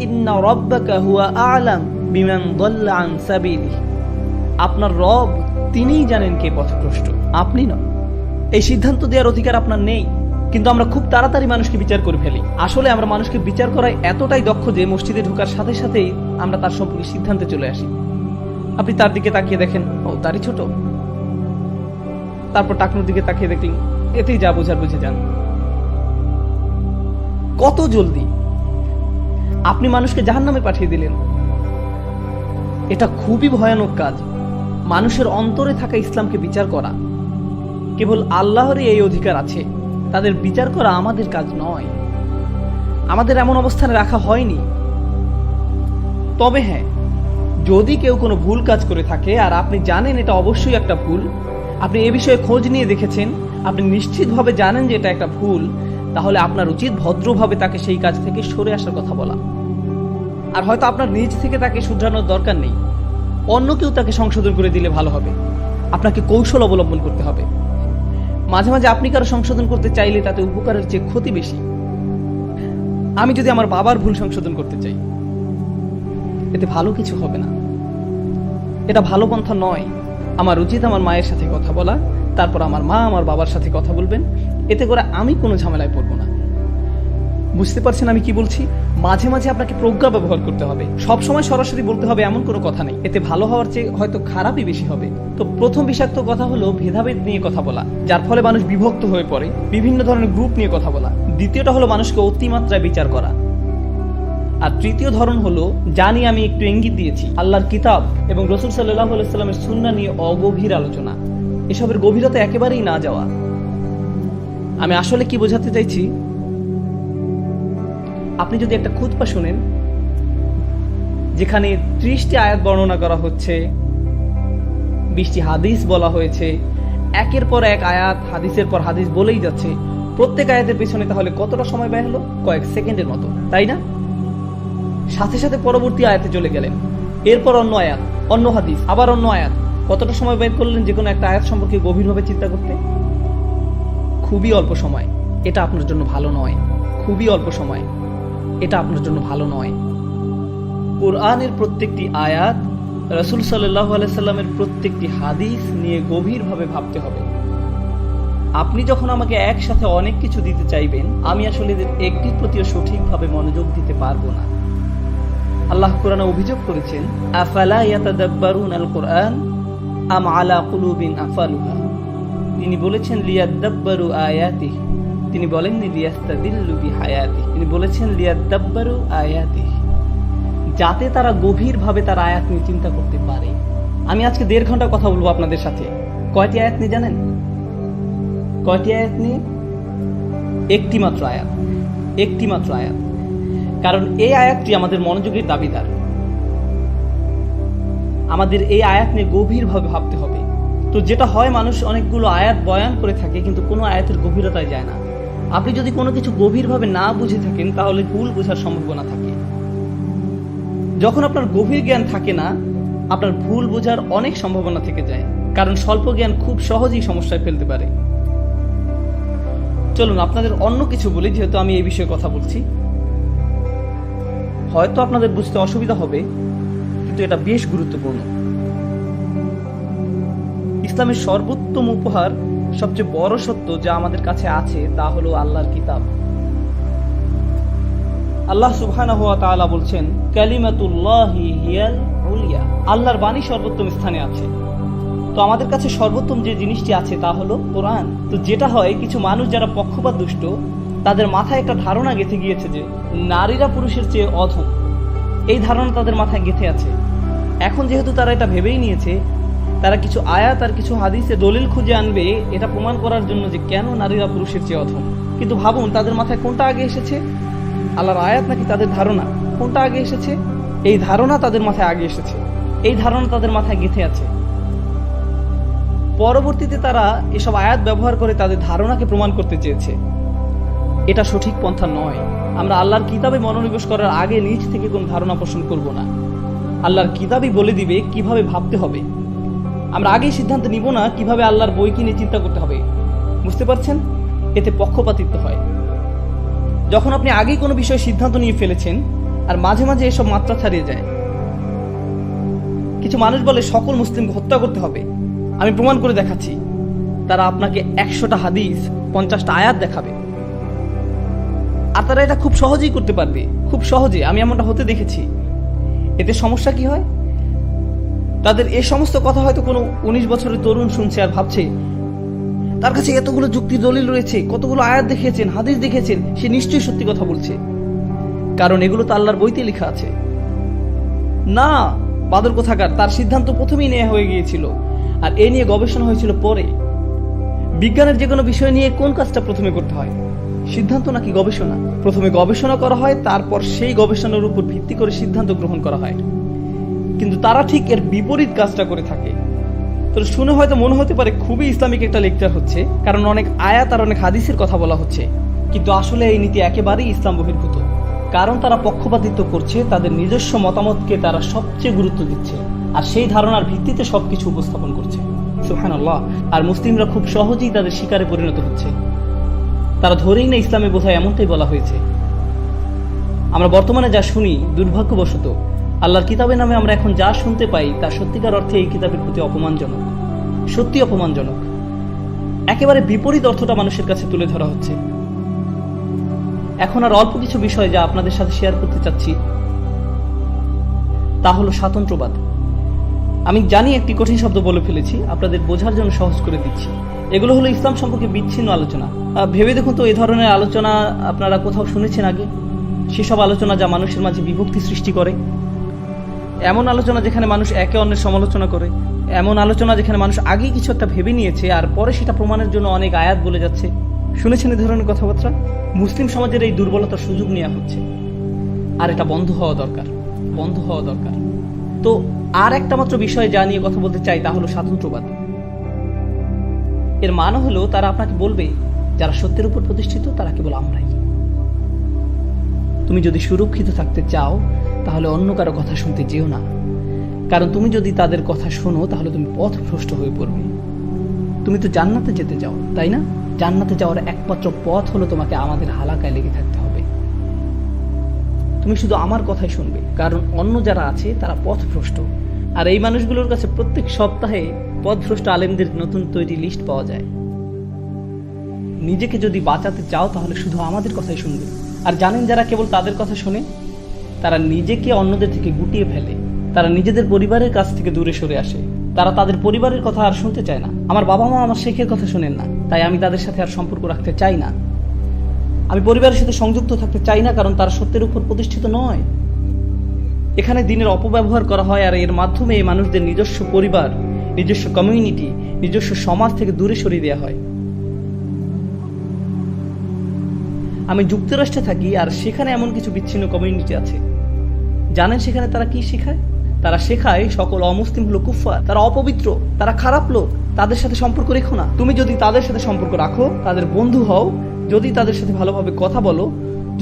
ইন্না রাব্বাকা হুয়া আ'লাম বিমান দাল্লা আন সাবিলিহি। আপনার রব তিনিই জানেন কে পথভ্রষ্ট, আপনি নন। এই সিদ্ধান্ত দেওয়ার অধিকার আপনার নেই। কিন্তু আমরা খুব তাড়াতাড়ি মানুষকে বিচার করে ফেলি। আসলে আমরা মানুষকে বিচার করায় এতটাই দক্ষ যে মসজিদে ঢোকার সাথে সাথেই আমরা তার সম্পর্কে সিদ্ধান্তে চলে আসি। আপনি তার দিকে তাকিয়ে দেখেন, ও দাড়ি ছোট, তারপর টাকনুর দিকে তাকিয়ে দেখলেন, এতেই যা বোঝার বুঝে যান। কত জলদি আপনি মানুষকে জাহান্নামে পাঠিয়ে দিলেন। এটা খুবই ভয়ানক কাজ, মানুষের অন্তরে থাকা ইসলামকে বিচার করা। কেবল আল্লাহরই এই অধিকার আছে, তাদের বিচার করা আমাদের কাজ নয়। আমাদের এমন অবস্থানে রাখা হয়নি। তবে হ্যাঁ, যদি কেউ কোনো ভুল কাজ করে থাকে আর আপনি জানেন এটা অবশ্যই একটা ভুল, আপনি এ বিষয়ে খোঁজ নিয়ে দেখেছেন, আপনি নিশ্চিতভাবে জানেন যে এটা একটা ভুল, তাহলে আপনার উচিত ভদ্রভাবে তাকে সেই কাজ থেকে সরে আসার কথা বলা। আর হয়তো আপনার নিজ থেকে তাকে শুধরানোর দরকার নেই, অন্য কেউ তাকে সংশোধন করে দিলে ভালো হবে। আপনাকে কৌশল অবলম্বন করতে হবে। মাঝে মাঝে আপনি কারো সংশোধন করতে চাইলে তাতে উপকারের চেয়ে ক্ষতি বেশি। আমি যদি আমার বাবার ভুল সংশোধন করতে চাই, এতে ভালো কিছু হবে না। এটা ভালো পন্থা নয়। আমার উচিত আমার মায়ের সাথে কথা বলা, তারপর আমার মা আমার বাবার সাথে কথা বলবেন, এতে করে আমি কোনো ঝামেলায় পড়বো না। বুঝতে পারছেন আমি কি বলছি? মাঝে মাঝে আপনাকে প্রজ্ঞা ব্যবহার করতে হবে। সব সময় সরাসরি বলতে হবে এমন কোনো কথা নেই, এতে ভালো হওয়ার চেয়ে হয়তো খারাপই বেশি হবে। তো প্রথম বিষাক্ত কথা হলো ভেদাভেদ নিয়ে কথা বলা, যার ফলে মানুষ বিভক্ত হয়ে পড়ে, বিভিন্ন ধরনের গ্রুপ নিয়ে কথা বলা। দ্বিতীয়টা হলো মানুষকে অতিমাত্রায় বিচার করা। আর তৃতীয় ধরন হলো, জানি আমি একটু ইঙ্গিত দিয়েছি, আল্লাহর কিতাব এবং রাসূল সাল্লাল্লাহু আলাইহি ওয়াসাল্লামের সুন্নাহ নিয়ে অগভীর আলোচনা, এসবের গভীরতা একেবারেই না যাওয়া। আমি আসলে কি বোঝাতে চাইছি, আপনি যদি একটা খুতবা শুনেন যেখানে 30টি আয়াত বর্ণনা করা হচ্ছে, 20টি হাদিস বলা হয়েছে, একের পর এক আয়াত হাদিসের পর হাদিস বলেই যাচ্ছে, প্রত্যেক আয়াতের পেছনে তাহলে কতটা সময় ব্যয় হলো? কয়েক সেকেন্ডের মতো, তাই না? সাথে সাথে পরবর্তী আয়াতে চলে গেলেন, এরপর অন্য আয়াত, অন্য হাদিস, আবার অন্য আয়াত। কতটা সময় ব্যয় করলেন যে কোনো একটা আয়াত সম্পর্কে গভীরভাবে চিন্তা করতে? খুবই অল্প সময়। এটা আপনার জন্য ভালো নয়। খুবই অল্প সময়, এটা আপনার জন্য ভালো নয়। কোরআনের প্রত্যেকটি আয়াত, রাসূল সাল্লাল্লাহু আলাইহি সাল্লামের প্রত্যেকটি হাদিস নিয়ে গভীরভাবে ভাবতে হবে। আপনি যখন আমাকে একসাথে অনেক কিছু দিতে চাইবেন, আমি আসলে এদের একটির প্রতিও সঠিকভাবে মনোযোগ দিতে পারবো না। আল্লাহ কোরআনে অভিযোগ করেছেন, আফালা ইয়াতাদাব্বারুনাল কুরআন আম আলা কুলুবিন আফালুহা। তিনি বলেছেন লিয়াদাব্বারু আয়াতিহি, তিনি বলেননি লিয়াস্তাদিল্লু বিহায়াতিহি, তিনি বলেছেন লিয়াদাব্বারু আয়াতিহি, যাতে তারা গভীরভাবে তার আয়াত নিয়ে চিন্তা করতে পারে। আমি আজকে 1.5 ঘন্টা কথা বলবো আপনাদের সাথে। কয়টি আয়াত নিয়ে জানেন? কয়টি আয়াত নিয়ে? একটি মাত্র আয়াত, একটি মাত্র আয়াত। কারণ এই আয়াতটি আমাদের মনোযোগের দাবিদার। আমাদের এই আয়াত নিয়ে গভীরভাবে ভাবতে হবে। তো যেটা হয়, মানুষ অনেকগুলো আয়াত বয়ান করে থাকে কিন্তু কোনো আয়াতের গভীরতায় যায় না। আপনি যদি কোনো কিছু গভীরভাবে না বুঝে থাকেন তাহলে ভুল বোঝার সম্ভাবনা থাকে। যখন আপনার গভীর জ্ঞান থাকে না, আপনার ভুল বোঝার অনেক সম্ভাবনা থেকে যায়, কারণ স্বল্প জ্ঞান খুব সহজেই সমস্যায় ফেলতে পারে। চলুন আপনাদের অন্য কিছু বলি, যেহেতু আমি এই বিষয়ে কথা বলছি। হয়তো আপনাদের বুঝতে অসুবিধা হবে, কিন্তু এটা বেশ গুরুত্বপূর্ণ। ইসলামের সর্বোত্তম উপহার, সবচেয়ে বড় সত্য যা আমাদের কাছে আছে, তা হলো আল্লাহর কিতাব। আল্লাহ সুবহানাহু ওয়া তাআলা বলছেন, কালিমাতুল্লাহি হিয়াল উলিয়া, আল্লাহর বাণী সর্বোত্তম স্থানে আছে। তো আমাদের কাছে সর্বোত্তম যে জিনিসটি আছে তা হলো কোরআন। তো যেটা হয়, কিছু মানুষ যারা পক্ষপাত দুষ্ট, তাদের মাথায় একটা ধারণা গেঁথে গিয়েছে যে নারীরা পুরুষের চেয়ে অধম। এই ধারণা তাদের মাথায় গেঁথে আছে। এখন যেহেতু তারা এটা ভেবেই নিয়েছে, তারা কিছু আয়াত আর কিছু হাদিসে দলিল খুঁজে আনবে এটা প্রমাণ করার জন্য যে কেন নারীরা পুরুষের চেয়ে অধম। কিন্তু ভাবুন, তাদের মাথায় কোনটা আগে এসেছে? আল্লাহর আয়াত নাকি তাদের ধারণা? কোনটা আগে এসেছে? এই ধারণা তাদের মাথায় আগে এসেছে। এই ধারণা তাদের মাথায় গেঁথে আছে। পরবর্তীতে তারা এসব আয়াত ব্যবহার করে তাদের ধারণাকে প্রমাণ করতে চেয়েছে। এটা সঠিক পন্থা নয়। আমরা আল্লাহর কিতাবে মনোনিবেশ করার আগে নিজ থেকে কোন ধারণা পোষণ করব না। আল্লাহর কিতাবই বলে দিবে কিভাবে ভাবতে হবে। আমরা আগেই সিদ্ধান্ত নিব না কিভাবে আল্লাহর বই কিনে চিন্তা করতে হবে। বুঝতে পারছেন? এতে পক্ষপাতিত্ব হয়। যখন আপনি আগেই কোনো বিষয়ে সিদ্ধান্ত নিয়ে ফেলেছেন আর মাঝে মাঝে এসব মাত্রা ছাড়িয়ে যায়। কিছু মানুষ বলে সকল মুসলিমকে হত্যা করতে হবে। আমি প্রমাণ করে দেখাচ্ছি। তারা আপনাকে 100টা হাদিস, 50টা আয়াত দেখাবে, আর তারা এটা খুব সহজেই করতে পারবে, খুব সহজে। আমি এমনটা হতে দেখেছি। এতে সমস্যা কি হয়? তাদের এই সমস্ত কথা হয়তো কোনো 19 বছরের তরুণ শুনছে আর ভাবছে তার কাছে এতগুলো যুক্তি দলিল রয়েছে, কতগুলো আয়াত দেখিয়েছেন, হাদিস দেখিয়েছেন, সে নিশ্চয়ই সত্যি কথা বলছে, কারণ এগুলো তো আল্লাহর বইতে লেখা আছে। না, বাদর কোথাকার, তার সিদ্ধান্ত প্রথমেই নেওয়া হয়ে গিয়েছিল, আর এ নিয়ে গবেষণা হয়েছিল পরে। বিজ্ঞানের যে কোনো বিষয় নিয়ে কোন কাজটা প্রথমে করতে হয়? সিদ্ধান্ত নাকি গবেষণা? প্রথমে গবেষণা করা হয়, তারপর সেই গবেষণার উপর ভিত্তি করে সিদ্ধান্ত গ্রহণ করা হয়। কিন্তু তারা ঠিক এর বিপরীত কাজটা করে থাকে। তো শুনে হয়তো মনে হতে পারে খুবই ইসলামিক একটা লেকচার হচ্ছে, কারণ অনেক আয়াত আর অনেক হাদিসের কথা বলা হচ্ছে। কিন্তু আসলে এই নীতি একেবারেই ইসলাম বহির্ভূত। কারণ তারা পক্ষপাতিত্ব করছে, তাদের নিজস্ব মতামতকে তারা সবচেয়ে গুরুত্ব দিচ্ছে, আর সেই ধারণার ভিত্তিতে সবকিছু উপস্থাপন করছে। সুবহানাল্লাহ। আর মুসলিমরা খুব সহজেই তাদের শিকারে পরিণত হচ্ছে। তারা ধরেই না ইসলামে বোধহয় এমনটাই বলা হয়েছে। আমরা বর্তমানে যা শুনি, দুর্ভাগ্যবশত আল্লাহর কিতাবের নামে আমরা এখন যা শুনতে পাই তা সত্যিকার অর্থে এই কিতাবের প্রতি অপমানজনক, সত্যি অপমানজনক। একেবারে বিপরীত অর্থটা মানুষের কাছে তুলে ধরা হচ্ছে। এখন আর অল্প কিছু বিষয় যা আপনাদের সাথে শেয়ার করতে চাচ্ছি, তা হলো স্বাতন্ত্র্যবাদ। আমি জানি একটি কঠিন শব্দ বলে ফেলেছি, আপনাদের বোঝার জন্য সহজ করে দিচ্ছি। এগুলো হলো ইসলাম সম্পর্কে বিচ্ছিন্ন আলোচনা। ভেবে দেখুন তো, এই ধরনের আলোচনা আপনারা কোথাও শুনেছেন আগে? সেসব আলোচনা যা মানুষের মাঝে বিভক্তি সৃষ্টি করে, এমন আলোচনা যেখানে মানুষ একে অন্যের সমালোচনা করে, এমন আলোচনা যেখানে মানুষ আগেই কিছু একটা ভেবে নিয়েছে আর পরে সেটা প্রমাণের জন্য অনেক আয়াত বলে যাচ্ছে। শুনেছেন এই ধরনের কথাবার্তা? মুসলিম সমাজের এই দুর্বলতার সুযোগ নেওয়া হচ্ছে, আর এটা বন্ধ হওয়া দরকার, বন্ধ হওয়া দরকার। তো আর একটা মাত্র বিষয় যা নিয়ে কথা বলতে চাই তা হলো স্বাতন্ত্র্যবাদ। এর মানে হলো তারা আপনাকে বলবে যারা সত্যের উপর প্রতিষ্ঠিত তারা কেবল আমরাই। তুমি যদি সুরক্ষিত থাকতে চাও তাহলে অন্য কারো কথা শুনতে যেও না, কারণ তুমি যদি তাদের কথা শোনো তাহলে তুমি পথভ্রষ্ট হয়ে পড়বে। তুমি তো জান্নাতে যেতে চাও, তাই না? জান্নাতে যাওয়ার একমাত্র পথ হলো তোমাকে আমাদের হালাকায় লেগে থাকতে হবে। তুমি শুধু আমার কথাই শুনবে, কারণ অন্য যারা আছে তারা পথভ্রষ্ট। আর এই মানুষগুলোর কাছে প্রত্যেক সপ্তাহে পথভ্রষ্ট আলেমদের নতুন তৈরি লিস্ট পাওয়া যায়। নিজেকে যদি বাঁচাতে চাও তাহলে শুধু আমাদের কথাই শুনবে। আর জানেন যারা কেবল তাদের কথা শোনে, তারা নিজেকে অন্যদের থেকে গুটিয়ে ফেলে, তারা নিজেদের পরিবারের কাছ থেকে দূরে সরে আসে, তারা তাদের পরিবারের কথা আর শুনতে চায় না। আমার বাবা মা আমার শেখের কথা শোনেন না, তাই আমি তাদের সাথে আর সম্পর্ক রাখতে চাই না। আমি পরিবারের সাথে সংযুক্ত থাকতে চাই না, কারণ তারা সত্যের উপর প্রতিষ্ঠিত নয়। এখানে দিনের অপব্যবহার করা হয়, আর এর মাধ্যমে এই মানুষদের নিজস্ব পরিবার, নিজস্ব কমিউনিটি, নিজস্ব সমাজ থেকে দূরে সরিয়ে দেওয়া হয়। আমি যুক্তরাষ্ট্রে থাকি, আর সেখানে এমন কিছু বিচ্ছিন্ন কমিউনিটি আছে। জানেন সেখানে তারা কি শেখায়? তারা শেখায় সকল অমুসলিম হলো কুফফার, তারা অপবিত্র, তারা খারাপ লোক, তাদের সাথে সম্পর্ক রেখো না। তুমি যদি তাদের সাথে সম্পর্ক রাখো, তাদের বন্ধু হও, যদি তাদের সাথে ভালোভাবে কথা বলো,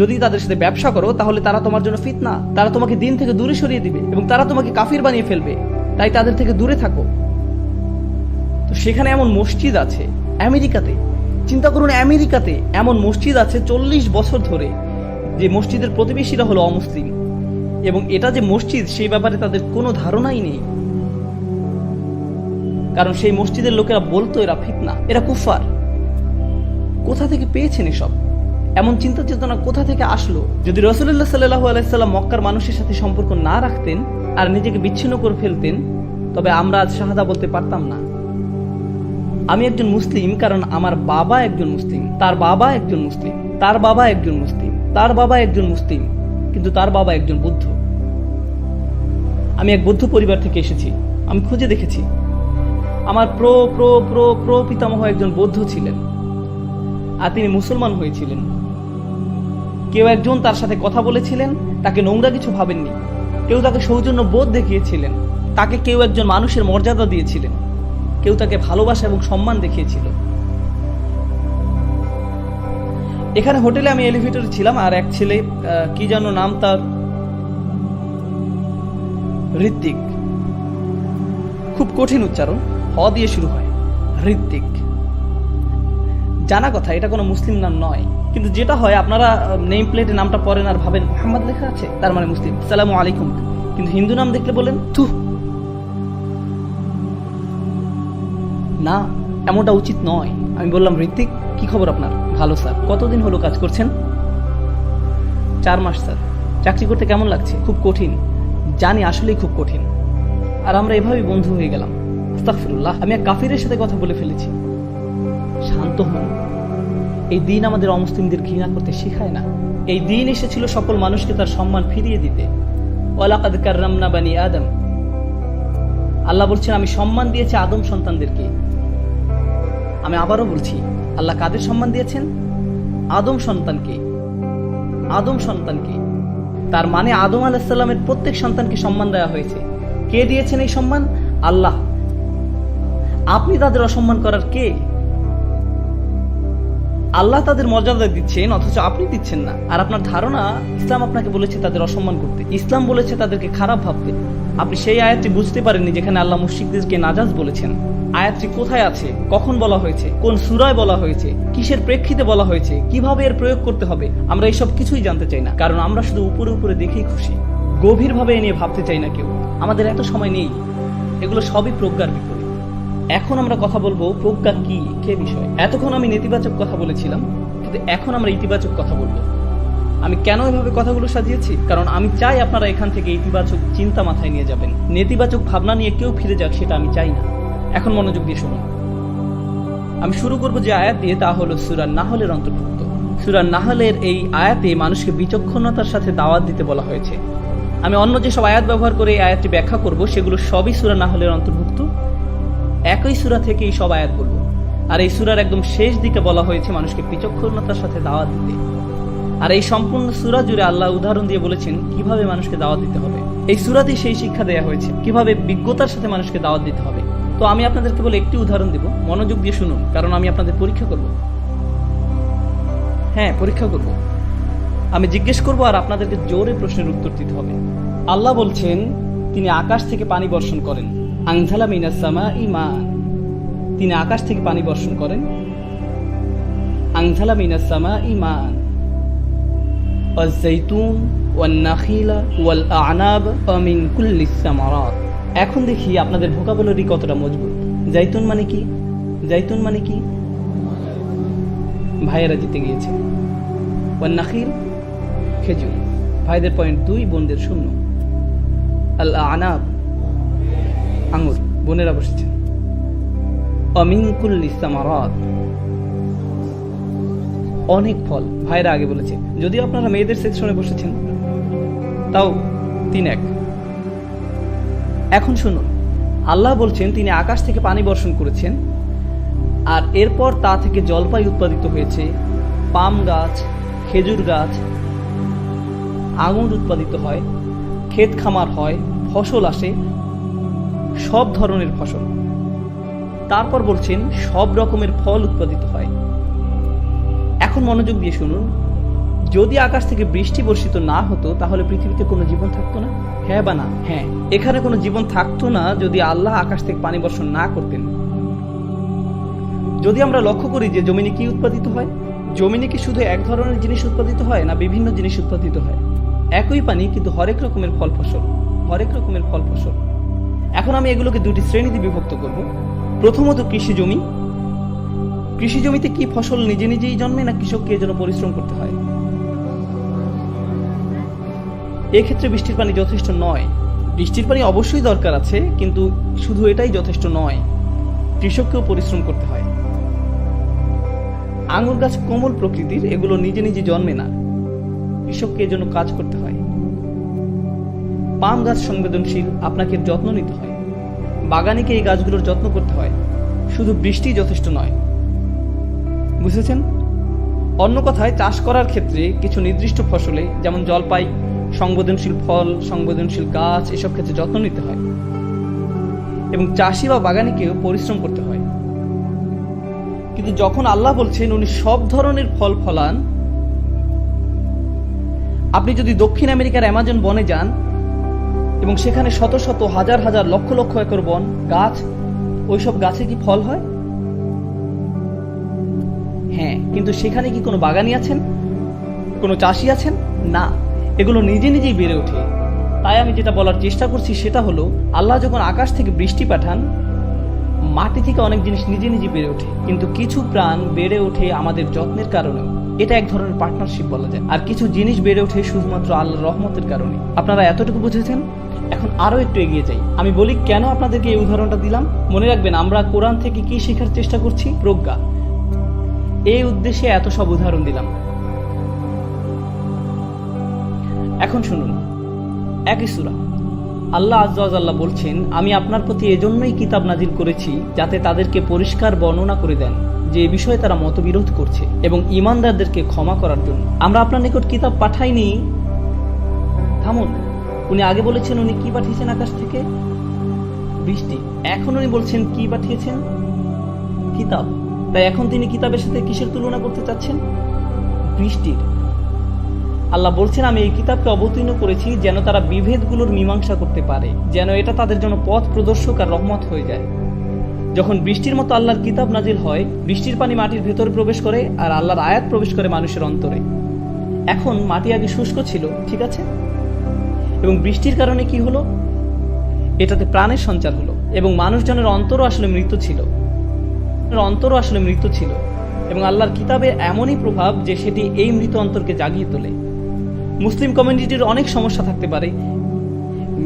যদি তাদের সাথে ব্যবসা করো, তাহলে তারা তোমার জন্য ফিতনা, তারা তোমাকে দিন থেকে দূরে সরিয়ে দিবে এবং তারা তোমাকে কাফির বানিয়ে ফেলবে। তাই তাদের থেকে দূরে থাকো। তো সেখানে এমন মসজিদ আছে আমেরিকাতে, চিন্তা করুন, আমেরিকাতে এমন মসজিদ আছে 40 বছর ধরে, যে মসজিদের প্রতিবেশীরা হলো অমুসলিম, এবং এটা যে মসজিদ সেই ব্যাপারে তাদের কোনো ধারণাই নেই, কারণ সেই মসজিদের লোকেরা বলতো এরা ফিতনা, এরা কুফার। কোথা থেকে পেয়েছেন এসব? এমন চিন্তা চেতনা কোথা থেকে আসলো? যদি রাসূলুল্লাহ সাল্লাল্লাহু আলাইহি সাল্লাম মক্কার মানুষের সাথে সম্পর্ক না রাখতেন আর নিজেকে বিচ্ছিন্ন করে ফেলতেন, তবে আমরা আজ শাহাদা বলতে পারতাম না। আমি একজন মুসলিম কারণ আমার বাবা একজন মুসলিম, তার বাবা একজন মুসলিম, তার বাবা একজন মুসলিম, তার বাবা একজন মুসলিম, কিন্তু তার বাবা একজন বৌদ্ধ। আমি এক বৌদ্ধ পরিবার থেকে এসেছি। আমি খুঁজে দেখেছি আমার প্রো প্রো প্রো প্রো পিতামহ একজন বৌদ্ধ ছিলেন, আর তিনি মুসলমান হয়েছিলেন। কেউ একজন তার সাথে কথা বলেছিলেন, তাকে নোংরা কিছু ভাবেননি। কেউ তাকে সৌজন্য বোধ দেখিয়েছিলেন, তাকে কেউ একজন মানুষের মর্যাদা দিয়েছিলেন, কেউ তাকে ভালোবাসা এবং সম্মান দেখিয়েছিল। এখানে হোটেলে আমি এলিভেটরে ছিলাম, আর এক ছেলে, কি যেন নাম তার, ঋত্বিক, খুব কঠিন উচ্চারণ, হ দিয়ে শুরু হয়, ঋত্বিক। জানা কথা এটা কোনো মুসলিম নাম নয়, কিন্তু যেটা হয় আপনারা নেম প্লেটে নামটা পড়েন আর ভাবেন মুহাম্মদ লেখা আছে, তার মানে মুসলিম, আসসালামু আলাইকুম, কিন্তু হিন্দু নাম দেখলে বলেন থু। না, এমনটা উচিত নয়। আমি বললাম, ঋত্বিক কি খবর আপনার? ভালো স্যার। কতদিন হলো কাজ করছেন? 4 মাস স্যার। চাকরি করতে কেমন লাগছে? খুব কঠিন। জানি, আসলেই খুব কঠিন। আর আমরা এভাবেই বন্ধু হয়ে গেলাম। আস্তাগফিরুল্লাহ, আমি এক কাফিরের সাথে কথা বলে ফেলেছি। শান্ত হন। এই দিন আমাদের অমুসলিমদের ঘৃণা করতে শেখায় না। এই দিন এসেছিল সকল মানুষকে তার সম্মান ফিরিয়ে দিতে। ওয়ালাকাদ কাররামনা বানি আদম। আল্লাহ বলছেন, আমি সম্মান দিয়েছি আদম সন্তানদেরকে। আমি আবারও বলছি, আল্লাহ কাদের সম্মান দিয়েছেন? আদম সন্তানকে। আদম সন্তানকে। তার মানে আদম আলাইহিস সালামের প্রত্যেক সন্তানকে সম্মান দেওয়া হয়েছে। কে দিয়েছেন এই সম্মান? আল্লাহ। আপনি তাদের অসম্মান করার কে? আল্লাহ তাদের মর্যাদা দিচ্ছেন, অথচ আপনি দিচ্ছেন না। আর আপনার ধারণা ইসলাম আপনাকে বলেছে তাদের অসম্মান করতে, ইসলাম বলেছে তাদেরকে খারাপ ভাবতে। আপনি সেই আয়াতটি বুঝতে পারেননি যেখানে আল্লাহ মুশরিকদেরকে নাজাস বলেছেন। আয়াতটি কোথায় আছে, কখন বলা হয়েছে, কোন সূরায় বলা হয়েছে, কিসের প্রেক্ষিতে বলা হয়েছে, কিভাবে এর প্রয়োগ করতে হবে, আমরা এইসব কিছুই জানতে চাই না, কারণ আমরা শুধু উপরে উপরে দেখেই খুশি, গভীরভাবে এ নিয়ে ভাবতে চাই না কেউ। আমাদের এত সময় নেই। এগুলো সবই প্রজ্ঞার বিপরীত। এখন আমরা কথা বলবো প্রজ্ঞা কি, কে বিষয়। এতক্ষণ আমি নেতিবাচক কথা বলেছিলাম, কিন্তু এখন আমরা ইতিবাচক কথা বলবো। আমি কেন এভাবে কথাগুলো সাজিয়েছি? কারণ আমি চাই আপনারা এখান থেকে ইতিবাচক চিন্তা মাথায় নিয়ে যাবেন। নেতিবাচক ভাবনা নিয়ে কেউ ফিরে যাক, সেটা আমি চাই না। এখন মনোযোগ দিয়ে শুনুন। আমি শুরু করব যে আয়াত দিয়ে, তা হলো সূরা নাহলের অন্তর্ভুক্ত। সূরা নাহলের এই আয়াতে মানুষকে বিচক্ষণতার সাথে দাওয়াত দিতে বলা হয়েছে। আমি অন্য যেসব আয়াত ব্যবহার করে এই আয়াতটি ব্যাখ্যা করব, সেগুলো সবই সূরা নাহলের অন্তর্ভুক্ত। একই সূরা থেকে এই সব আয়াত বলবো। আর এই সূরার একদম শেষ দিকে বলা হয়েছে মানুষকে বিচক্ষণতার সাথে দাওয়াত দিতে। আর এই সম্পূর্ণ সূরা জুড়ে আল্লাহ উদাহরণ দিয়ে বলেছেন কিভাবে মানুষকে দাওয়াত দিতে হবে। এই সূরাতেই সেই শিক্ষা দেওয়া হয়েছে কিভাবে বিজ্ঞতার সাথে মানুষকে দাওয়াত দিতে হবে। তো আমি আপনাদেরকে বলে একটি উদাহরণ দিব, মনোযোগ দিয়ে শুনুন, কারণ আমি আপনাদের পরীক্ষা করব। হ্যাঁ, পরীক্ষা করব। আমি জিজ্ঞেস করব আর আপনাদেরকে জোরে প্রশ্নের উত্তর দিতে হবে। আল্লাহ বলছেন তিনি আকাশ থেকে পানি বর্ষণ করেন। আনজালা মিনাস সামাই মাআন। তিনি আকাশ থেকে পানি বর্ষণ করেন। আনজালা মিনাস সামাই মাআন। ওয়াজ-যাইতুন ওয়ান-নাখিলা ওয়াল-আ'নাব ওয়া মিন কুল্লিস সামারাত। এখন দেখি আপনাদের ভোকাবুলারি কতটা মজবুত। জাইতুন মানে কি? জাইতুন মানে কি? ভাইয়েরা জিতে গিয়েছে। ওয়ান নাখিল, খেজুর, ভাইদের পয়েন্ট 2, বোনদের 0। আল আনাব, আঙুর, বোনেরা বসেছেন। অমিন কুল্লি সামারাত, অনেক ফল, ভাইরা আগে বলেছে। যদিও আপনারা মেয়েদের সেকশনে বসেছেন, তাও 3-1। এখন শুনুন, আল্লাহ বলছেন তিনি আকাশ থেকে পানি বর্ষণ করেছেন, আর এরপর তা থেকে জলপাই উৎপাদিত হয়েছে, পাম গাছ, খেজুর গাছ, আঙুর উৎপাদিত হয়, ক্ষেত খামার হয়, ফসল আসে, সব ধরনের ফসল। তারপর বলছেন সব রকমের ফল উৎপাদিত হয়। এখন মনোযোগ দিয়ে শুনুন, যদি আকাশ থেকে বৃষ্টি বর্ষিত না হতো তাহলে পৃথিবীতে কোনো জীবন থাকতো না? হ্যাঁ বা না? হ্যাঁ, এখানে কোনো জীবন থাকতো না যদি আল্লাহ আকাশ থেকে পানি বর্ষণ না করতেন। যদি আমরা লক্ষ্য করি যে জমিনে কি উৎপাদিত হয়, জমিনে কি শুধু এক ধরনের জিনিস উৎপাদিত হয় না বিভিন্ন জিনিস উৎপাদিত হয়? একই পানি কিন্তু হরেক রকমের ফল ফসল, হরেক রকমের ফল ফসল। এখন আমি এগুলোকে 2টি শ্রেণীতে বিভক্ত করব। প্রথমত কৃষি জমি। কৃষি জমিতে কি ফসল নিজে নিজেই জন্মে না কৃষককে এর জন্য পরিশ্রম করতে হয়? এক্ষেত্রে বৃষ্টির পানি যথেষ্ট নয়। বৃষ্টির পানি অবশ্যই দরকার আছে, কিন্তু শুধু এটাই যথেষ্ট নয়, কৃষককেও পরিশ্রম করতে হয়। আঙুর গাছ কোমল প্রকৃতির, এগুলো নিজে নিজে জন্মে না, কৃষককে এর জন্য কাজ করতে হয়। পাম গাছ সংবেদনশীল, আপনাকে যত্ন নিতে হয়, বাগানিকে এই গাছগুলোর যত্ন করতে হয়, শুধু বৃষ্টি যথেষ্ট নয়। বুঝেছেন? অন্য কথায়, চাষ করার ক্ষেত্রে কিছু নির্দিষ্ট ফসলে, যেমন জলপাই, সংবেদনশীল ফল, সংবেদনশীল গাছ, এসব ক্ষেত্রে যত্ন নিতে হয় এবং চাষি বা বাগানিকেও পরিশ্রম করতে হয়। কিন্তু যখন আল্লাহ বলছেন উনি সব ধরনের ফল ফলান, আপনি যদি দক্ষিণ আমেরিকার অ্যামাজন বনে যান এবং সেখানে শত শত হাজার হাজার লক্ষ লক্ষ একর বন, গাছ, ওইসব গাছে কি ফল হয়? হ্যাঁ, কিন্তু সেখানে কি কোনো বাগানি আছেন, কোনো চাষি আছেন? না, এগুলো নিজে নিজেই বেড়ে ওঠে। তাই আমি যেটা বলার চেষ্টা করছি সেটা হলো, আল্লাহ যখন আকাশ থেকে বৃষ্টি পাঠান, মাটি থেকে অনেক জিনিস নিজে নিজে বেড়ে ওঠে, কিন্তু কিছু প্রাণ বেড়ে ওঠে আমাদের যত্নের কারণে। এটা এক ধরনের পার্টনারশিপ বলা যায়। আর কিছু জিনিস বেড়ে ওঠে শুধুমাত্র আল্লাহর রহমতের কারণে। আপনারা এতটুকু বুঝেছেন? এখন আরো একটু এগিয়ে যাই। আমি বলি কেন আপনাদেরকে এই উদাহরণটা দিলাম। মনে রাখবেন, আমরা কোরআন থেকে কি শেখার চেষ্টা করছি? প্রজ্ঞা। এই উদ্দেশ্যে এত সব উদাহরণ দিলাম। এখন শুনুন, একই সূরা আল্লাহ আযজা ওয়া জাল্লা বলছেন, আমি আপনার প্রতি এজন্যই কিতাব নাজিল করেছি যাতে তাদেরকে পরিষ্কার বর্ণনা করে দেন যে এই বিষয়ে তারা মতবিরোধ করছে, এবং ঈমানদারদেরকে ক্ষমা করার জন্য। আমরা আপনার নিকট কিতাব পাঠাইনি। থামুন, উনি আগে বলেছেন উনি কি পাঠিয়েছেন আকাশ থেকে? বৃষ্টি। এখন উনি বলছেন কি পাঠিয়েছেন? কিতাব। তাই এখন তিনি কিতাবের সাথে কিসের তুলনা করতে চাচ্ছেন? বৃষ্টির। আল্লাহ বলছেন, আমি এই কিতাবকে অবতীর্ণ করেছি যেন তারা বিভেদগুলোর মীমাংসা করতে পারে, যেন এটা তাদের জন্য পথ প্রদর্শক আর রহমত হয়ে যায়। যখন বৃষ্টির মতো আল্লাহর কিতাব নাজিল হয়, বৃষ্টির পানি মাটির ভেতরে প্রবেশ করে আর আল্লাহর আয়াত প্রবেশ করে মানুষের অন্তরে। এখন মাটি আগে শুষ্ক ছিল, ঠিক আছে, এবং বৃষ্টির কারণে কি হলো? এটাতে প্রাণের সঞ্চার হলো, এবং মানুষজনের অন্তরও আসলে মৃত ছিল, এবং আল্লাহর কিতাবে এমনই প্রভাব যে সেটি এই মৃত অন্তরকে জাগিয়ে তোলে। মুসলিম কমিউনিটির অনেক সমস্যা থাকতে পারে,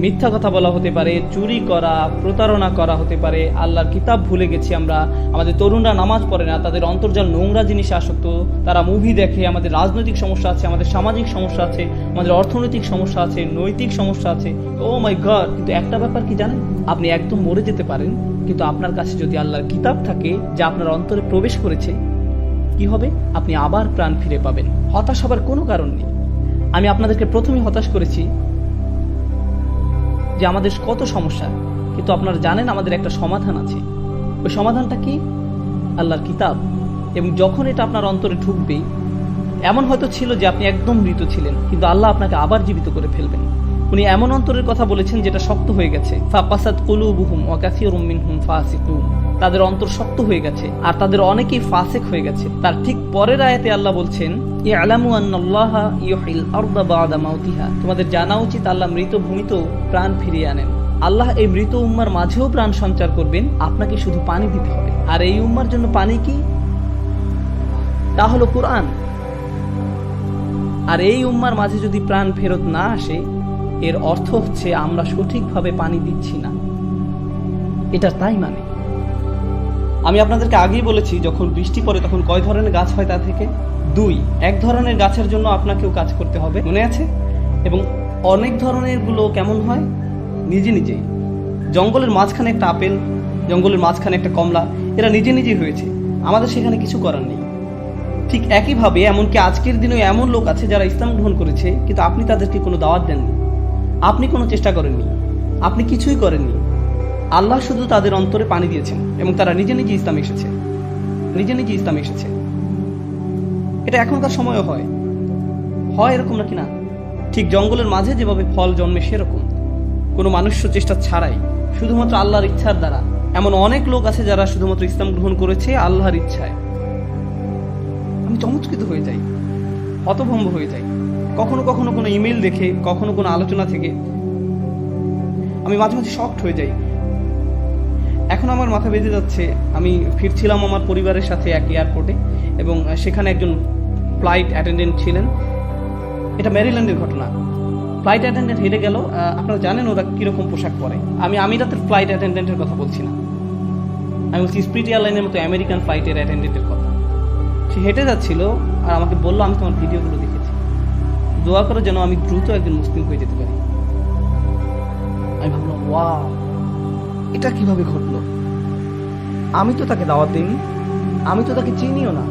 মিথ্যা কথা বলা হতে পারে, চুরি করা, প্রতারণা করা হতে পারে, আল্লাহর কিতাব ভুলে গেছি আমরা, আমাদের তরুণরা নামাজ পড়ে না, তাদের অন্তর্জাল নোংরা জিনিসে আসক্ত, তারা মুভি দেখে, আমাদের রাজনৈতিক সমস্যা আছে, আমাদের সামাজিক সমস্যা আছে, আমাদের অর্থনৈতিক সমস্যা আছে, নৈতিক সমস্যা আছে। ও মাই গড! কিন্তু একটা ব্যাপার কি জানেন? আপনি একদম মরে যেতে পারেন, কিন্তু আপনার কাছে যদি আল্লাহর কিতাব থাকে যা আপনার অন্তরে প্রবেশ করেছে, কি হবে? আপনি আবার প্রাণ ফিরে পাবেন। হতাশ হবার কোনো কারণ নেই। আমি আপনাদেরকে প্রথমেই হতাশ করেছি যে আমাদের কত সমস্যা, কিন্তু আপনারা জানেন আমাদের একটা সমাধান আছে। ওই সমাধানটা কি? আল্লাহর কিতাব। এবং যখন এটা আপনার অন্তরে ঢুকবে, এমন হয়তো ছিল যে আপনি একদম মৃত ছিলেন, কিন্তু আল্লাহ আপনাকে আবার জীবিত করে ফেলবেন। উনি এমন অন্তরের কথা বলেছেন যেটা শক্ত হয়ে গেছে। ফাকাসাত কুলুবুহুম ওয়া কাসীরুম মিনহুম ফাসিকুন। তাদের অন্তর শক্ত হয়ে গেছে আর তাদের অনেকেই ফাসিক হয়ে গেছে। তার ঠিক পরের আয়াতে আল্লাহ বলছেন, ইয়ালামু আন্নাল্লাহা ইউহিল আরদা বা'দা মাউতিহা। তোমাদের জানা উচিত আল্লাহ মৃত ভূমিতেও প্রাণ ফিরিয়ে আনেন। আল্লাহ এই মৃত উম্মার মাঝেও প্রাণ সঞ্চার করবেন, আপনাকে শুধু পানি দিতে হবে। আর এই উম্মার জন্য পানি কি? তা হলো কোরআন। আর এই উম্মার মাঝে যদি প্রাণ ফেরত না আসে, এর অর্থ হচ্ছে আমরা সঠিকভাবে পানি দিচ্ছি না। এটা তাই মানে আমি আপনাদেরকে আগেই বলেছি, যখন বৃষ্টি পড়ে তখন কয় ধরনের গাছ হয় তা থেকে 2। এক ধরনের গাছের জন্য আপনাকেও কাজ করতে হবে, মনে আছে? এবং অনেক ধরনের গুলো কেমন হয়, নিজে নিজেই। জঙ্গলের মাঝখানে একটা আপেল, জঙ্গলের মাঝখানে একটা কমলা, এরা নিজে নিজেই হয়েছে, আমাদের সেখানে কিছু করার নেই। ঠিক একইভাবে এমনকি আজকের দিনেও এমন লোক আছে যারা ইসলাম গ্রহণ করেছে, কিন্তু আপনি তাদেরকে কোনো দাওয়াত দেননি, আপনি কোনো চেষ্টা করেননি, আপনি কিছুই করেননি। আল্লাহ শুধু তাদের অন্তরে পানি দিয়েছেন এবং তারা নিজে নিজে ইসলাম এসেছে, নিজে নিজে ইসলাম এসেছে। এটা এখনকার সময়ও হয় এরকম নাকি না? ঠিক জঙ্গলের মাঝে যেভাবে ফল জন্মে সেরকম, কোনো মানুষ্য চেষ্টা ছাড়াই, শুধুমাত্র আল্লাহর ইচ্ছার দ্বারা। এমন অনেক লোক আছে যারা শুধুমাত্র ইসলাম গ্রহণ করেছে আল্লাহর ইচ্ছায়। আমি চমৎকৃত হয়ে যাই, হতভম্ব হয়ে যাই, কখনো কখনো কোনো ইমেল দেখে, কখনো কোনো আলোচনা থেকে আমি মাঝে মাঝে শকড হয়ে যাই। এখন আমার মাথা বেঁধে যাচ্ছে, আমি ফিরছিলাম আমার পরিবারের সাথে এক এয়ারপোর্টে, এবং সেখানে একজন ফ্লাইট অ্যাটেন্ডেন্ট ছিলেন। এটা ম্যারিল্যান্ডের ঘটনা। ফ্লাইট অ্যাটেন্ডেন্ট হেরে গেল। আপনারা জানেন ওরা কীরকম পোশাক পরে। আমি আমিরাতের ফ্লাইট অ্যাটেন্ডেন্টের কথা বলছি না, আমি বলছি স্পিরিট এয়ারলাইনের মতো আমেরিকান ফ্লাইটের অ্যাটেন্ডেন্টের কথা। সে হেঁটে যাচ্ছিল আর আমাকে বললো, আমি তোমার ভিডিওগুলো দেখেছি, দোয়া করে যেন আমি দ্রুত একজন মুসলিম হয়ে যেতে পারি। আমি ভাবলাম, ওয়াও, এটা কিভাবে ঘটলো? আমি তো তাকে দাওয়াত দিইনি, আমি তো তাকে চিনিও না,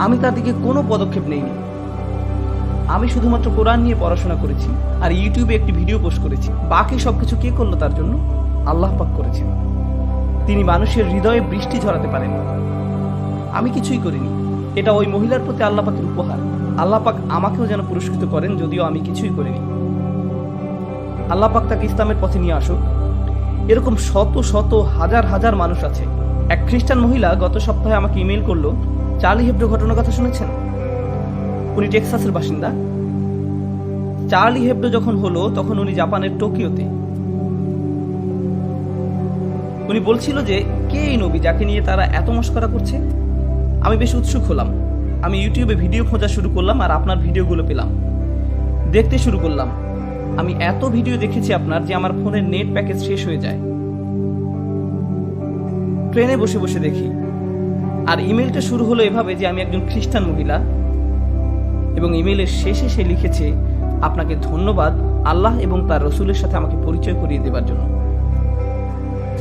আমি তার দিকে কোনো পদক্ষেপ নেইনি। আমি শুধুমাত্র কোরআন নিয়ে পড়াশোনা করেছি আর ইউটিউবে একটি ভিডিও পোস্ট করেছি। বাকি সবকিছু কে করলো তার জন্য? আল্লাহ পাক করেছেন। তিনি মানুষের হৃদয়ে বৃষ্টি ঝরাতে পারেন, আমি কিছুই করিনি। এটা ওই মহিলার প্রতি আল্লাহ পাকের উপহার। আল্লাহ পাক আমাকেও যেন পুরস্কৃত করেন, যদিও আমি কিছুই করিনি। আল্লাহ পাক তাকে ইসলামের পথে নিয়ে আসুক। এরকম শত শত হাজার হাজার মানুষ আছে। এক খ্রিস্টান মহিলা গত সপ্তাহে আমাকে ইমেল করলো, চার্লি হেবডো ঘটনার কথা শুনেছেন? উনি টেক্সাসের বাসিন্দা। চার্লি হেবডো যখন হলো তখন উনি জাপানের টোকিওতে। উনি বলছিল যে কে এই নবী যাকে নিয়ে তারা এত মশকরা করছে। আমি বেশ উৎসুক হলাম। আমি ইউটিউবে ভিডিও খোঁজা শুরু করলাম আর আপনার ভিডিওগুলো পেলাম, দেখতে শুরু করলাম। আমি এত ভিডিও দেখেছি আপনার যে আমার ফোনের নেট প্যাকেজ শেষ হয়ে যায়। ট্রেনে বসে বসে দেখি। আর ইমেলটা শুরু হলো এভাবে যে আমি একজন খ্রিস্টান মহিলা, এবং ইমেলের শেষে সে লিখেছে, আপনাকে ধন্যবাদ আল্লাহ এবং তার রসুলের সাথে আমাকে পরিচয় করিয়ে দেবার জন্য।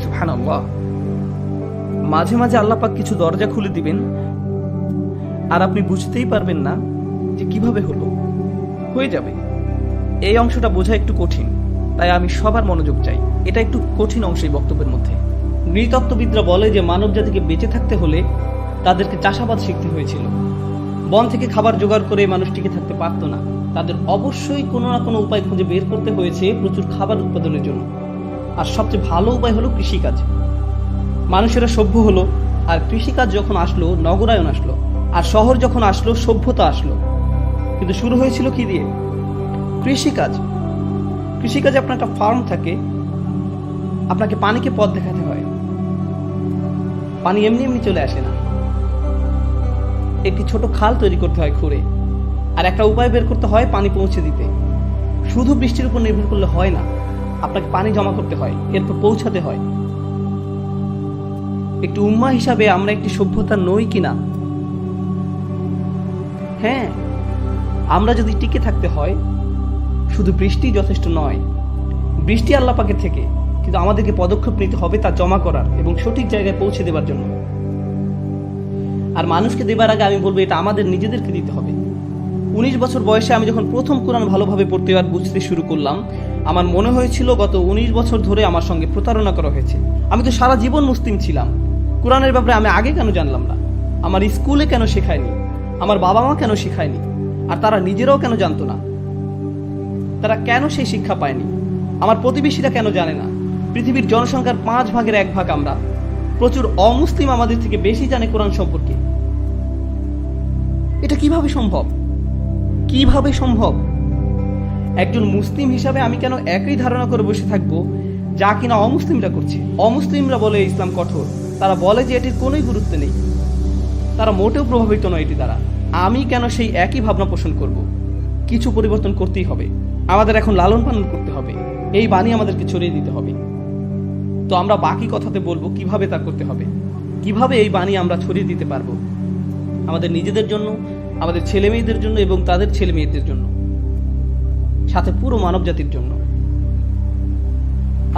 সুবহানাল্লাহ। মাঝে মাঝে আল্লাহ পাক কিছু দরজা খুলে দিবেন আর আপনি বুঝতেই পারবেন না যে কিভাবে হলো, হয়ে যাবে। এই অংশটা বোঝা একটু কঠিন, তাই আমি সবার মনোযোগ চাই। এটা একটু কঠিন অংশ এই বক্তব্যের মধ্যে। নৃতত্ত্ববিদরা বলে যে মানব জাতিকে বেঁচে থাকতে হলে তাদেরকে চাষাবাদ শিখতে হয়েছিল। বন থেকে খাবার জোগাড় করে মানুষ টিকে থাকতে পারতো না। তাদের অবশ্যই কোনো না কোনো উপায় খুঁজে বের করতে হয়েছে প্রচুর খাবার উৎপাদনের জন্য। আর সবচেয়ে ভালো উপায় হলো কৃষিকাজ। মানুষেরা সভ্য হলো, আর কৃষিকাজ যখন আসলো নগরায়ন আসলো, আর শহর যখন আসলো সভ্যতা আসলো। কিন্তু শুরু হয়েছিল কি দিয়ে? কৃষিকাজ। কৃষিকাজে আপনার একটা ফার্ম থাকে, আপনাকে পানিকে পথ দেখাতে হয়। পানি এমনি এমনি চলে আসে না, একটি ছোট খাল তৈরি করতে হয় খুঁড়ে, আর একটা উপায় বের করতে হয় পানি পৌঁছে দিতে। শুধু বৃষ্টির উপর নির্ভর করলে হয় না, আপনাকে পানি জমা করতে হয়, এরপর পৌঁছাতে হয়। একটি উম্মাহ হিসাবে আমরা একটি সভ্যতা নই কিনা? হ্যাঁ, আমরা যদি টিকে থাকতে হয়, শুধু বৃষ্টি যথেষ্ট নয়। বৃষ্টি আল্লাহ পাকের থেকে, কিন্তু আমাদেরকে পদক্ষেপ নিতে হবে তা জমা করার এবং সঠিক জায়গায় পৌঁছে দেবার জন্য। আর মানুষকে দেবার আগে আমি বলবো এটা আমাদের নিজেদেরকে দিতে হবে। 19 বছর বয়সে আমি যখন প্রথম কোরআন ভালোভাবে পড়তে আর বুঝতে শুরু করলাম, আমার মনে হয়েছিল গত 19 বছর ধরে আমার সঙ্গে প্রতারণা করা হয়েছে। আমি তো সারা জীবন মুসলিম ছিলাম, কোরআনের ব্যাপারে আমি আগে কেন জানলাম না? আমার স্কুলে কেন শেখায়নি? আমার বাবা মা কেন শেখায়নি? আর তারা নিজেরাও কেন জানতো না? তারা কেন সেই শিক্ষা পায়নি? আমার প্রতিবেশীরা কেন জানে না? পৃথিবীর জনসংখ্যার 5 ভাগের 1 ভাগ আমরা। প্রচুর অমুসলিম আমাদের থেকে বেশি জানে কোরআন সম্পর্কে। এটা কিভাবে সম্ভব? কিভাবে সম্ভব? একজন মুসলিম হিসাবে আমি কেন একই ধারণা করে বসে থাকবো যা কিনা অমুসলিমরা করছে? অমুসলিমরা বলে ইসলাম কঠোর, তারা বলে যে এটির কোনোই গুরুত্ব নেই, তারা মোটেও প্রভাবিত নয় এটি দ্বারা। আমি কেন সেই একই ভাবনা পোষণ করব? কিছু পরিবর্তন করতেই হবে। আমাদের এখন লালন পালন করতে হবে, এই বাণী আমাদেরকে ছড়িয়ে দিতে হবে। তো আমরা বাকি কথাতে বলবো কিভাবে তা করতে হবে, কিভাবে এই বাণী আমরা ছড়িয়ে দিতে পারবো আমাদের নিজেদের জন্য, আমাদের ছেলে মেয়েদের জন্য এবং তাদের ছেলে মেয়েদের জন্য, সাথে পুরো মানব জাতির জন্য।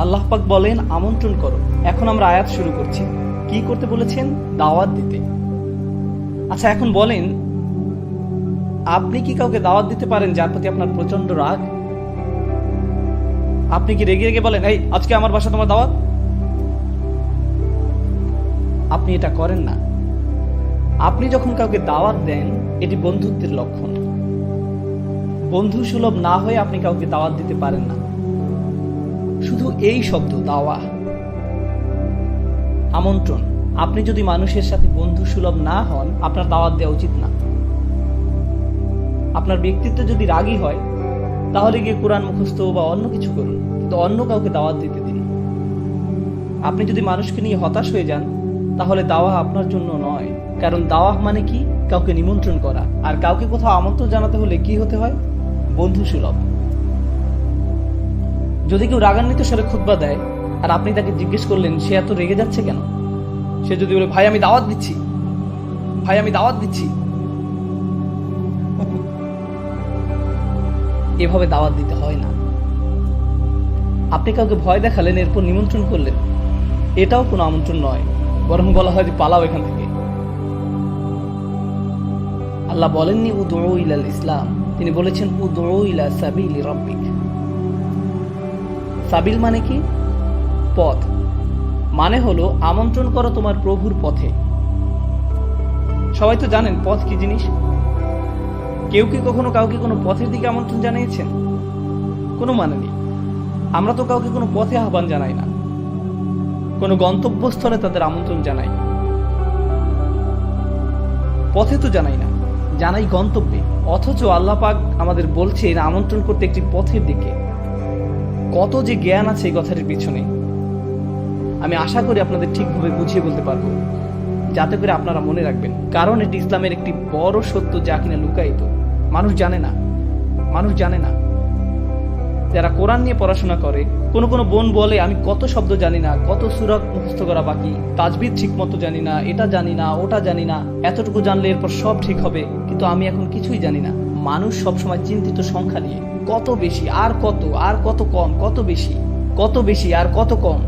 আল্লাহ পাক বলেন আমন্ত্রণ করো। এখন আমরা আয়াত শুরু করছি। কি করতে বলেছেন? দাওয়াত দিতে। আচ্ছা, এখন বলেন, আপনি কি কাউকে দাওয়াত দিতে পারেন যার প্রতি আপনার প্রচন্ড রাগ? আপনি কি রেগে রেগে বলেন, এই আজকে আমার বাসা তোমার দাওয়াত? আপনি এটা করেন না। আপনি যখন কাউকে দাওয়াত দেন, এটি বন্ধুত্বের লক্ষণ। বন্ধু সুলভ না হয়ে আপনি কাউকে দাওয়াত দিতে পারেন না। শুধু এই শব্দ দাওয়া, আমন্ত্রণ। আপনি যদি মানুষের সাথে বন্ধু সুলভ না হন, আপনার দাওয়াত দেওয়া উচিত না। আপনার ব্যক্তিত্ব যদি রাগী হয়, তাহলে গিয়ে কোরআন মুখস্থ বা অন্য কিছু করুন, কিন্তু অন্য কাউকে দাওয়াত দিতে দিন। আপনি যদি মানুষকে নিয়ে হতাশ হয়ে যান, তাহলে দাওয়া আপনার জন্য নয়। কারণ দাওয়া মানে কি? কাউকে নিমন্ত্রণ করা। আর কাউকে কোথাও আমন্ত্রণ জানাতে হলে কি হতে হয়? বন্ধু সুলভ। যদি কেউ রাগান্বিত স্বরে খুতবা দেয় আর আপনি তাকে জিজ্ঞেস করলেন সে এত রেগে যাচ্ছে কেন, সে যদি বলে, ভাই আমি দাওয়াত দিচ্ছি, ভাই আমি দাওয়াত দিচ্ছি, এভাবে দাওয়াত দিতে হয় না। আপনি কাউকে ভয় দেখালেন, এরপর নিমন্ত্রণ করলেন, এটাও কোনো আমন্ত্রণ নয়, বরং বলা হয় যে পালাও এখান থেকে। আল্লাহ বলেননি উদউ ইলাল ইসলাম, তিনি বলেছেন উদউ ইলা সাবিলি রাব্বিক। সাবিল মানে কি? পথ। মানে হলো আমন্ত্রণ করো তোমার প্রভুর পথে। সবাই তো জানেন পথ কি জিনিস। কেউ কি কখনো কাউকে কোনো পথের দিকে আমন্ত্রণ জানিয়েছেন? কোনো মানে নেই। আমরা তো কাউকে কোনো পথে আহ্বান জানাই না, কোনো গন্তব্যস্থলে তাদের আমন্ত্রণ জানাই। পথে তো জানাই না, জানাই গন্তব্যে। অথচ আল্লাহ পাক আমাদের বলছেন আমন্ত্রণ করতে একটি পথের দিকে। কত যে জ্ঞান আছে এই কথাটির পিছনে, আমি আশা করি আপনাদের ঠিকভাবে বুঝিয়ে বলতে পারবো, যাতে করে আপনারা মনে রাখবেন। কারণ এটি ইসলামের একটি বড় সত্য, যা কিনা লুকায়িত, মানুষ জানে না। মানুষ জানে না। যারা কোরআন নিয়ে পড়াশোনা করে, কোনো কোনো বোন বলে আমি কত শব্দ জানি না, কত সূরা মুখস্থ করা বাকি, তাজবিদ ঠিক মতো জানি না, এটা জানি না, ওটা জানি না, এতটুকু জানলে এরপর সব ঠিক হবে, কিন্তু আমি এখন কিছুই জানি না। মানুষ সবসময় চিন্তিত সংখ্যা নিয়ে, কত বেশি আর কত, আর কত কম, কত বেশি, কত বেশি আর কত কম।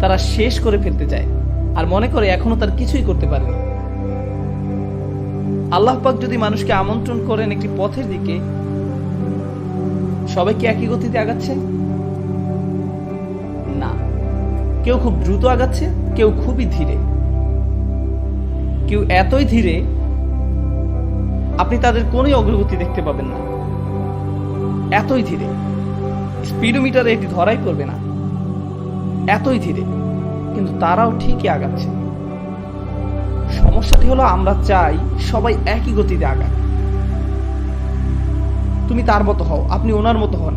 তারা শেষ করে ফেলতে চায় আর মনে করে এখনো তার কিছুই করতে পারেনি। আল্লাহ পাক যদি মানুষকে আমন্ত্রণ করেন একটি পথের দিকে, সবাই কি একই গতিতে আগাচ্ছে? না। কেউ খুব দ্রুত আগাচ্ছে, কেউ খুবই ধীরে, কেউ এতই ধীরে আপনি তাদের কোনোই অগ্রগতি দেখতে পাবেন না। এতই ধীরে, স্পিডোমিটারে এটি ধরাই পড়বে না, এতই ধীরে, কিন্তু তারাও ঠিকই আগাচ্ছে। সমস্যাটি হলো আমরা চাই সবাই একই গতিতে আগায়। তুমি তার মতো হও, আপনি ওনার মতো হন।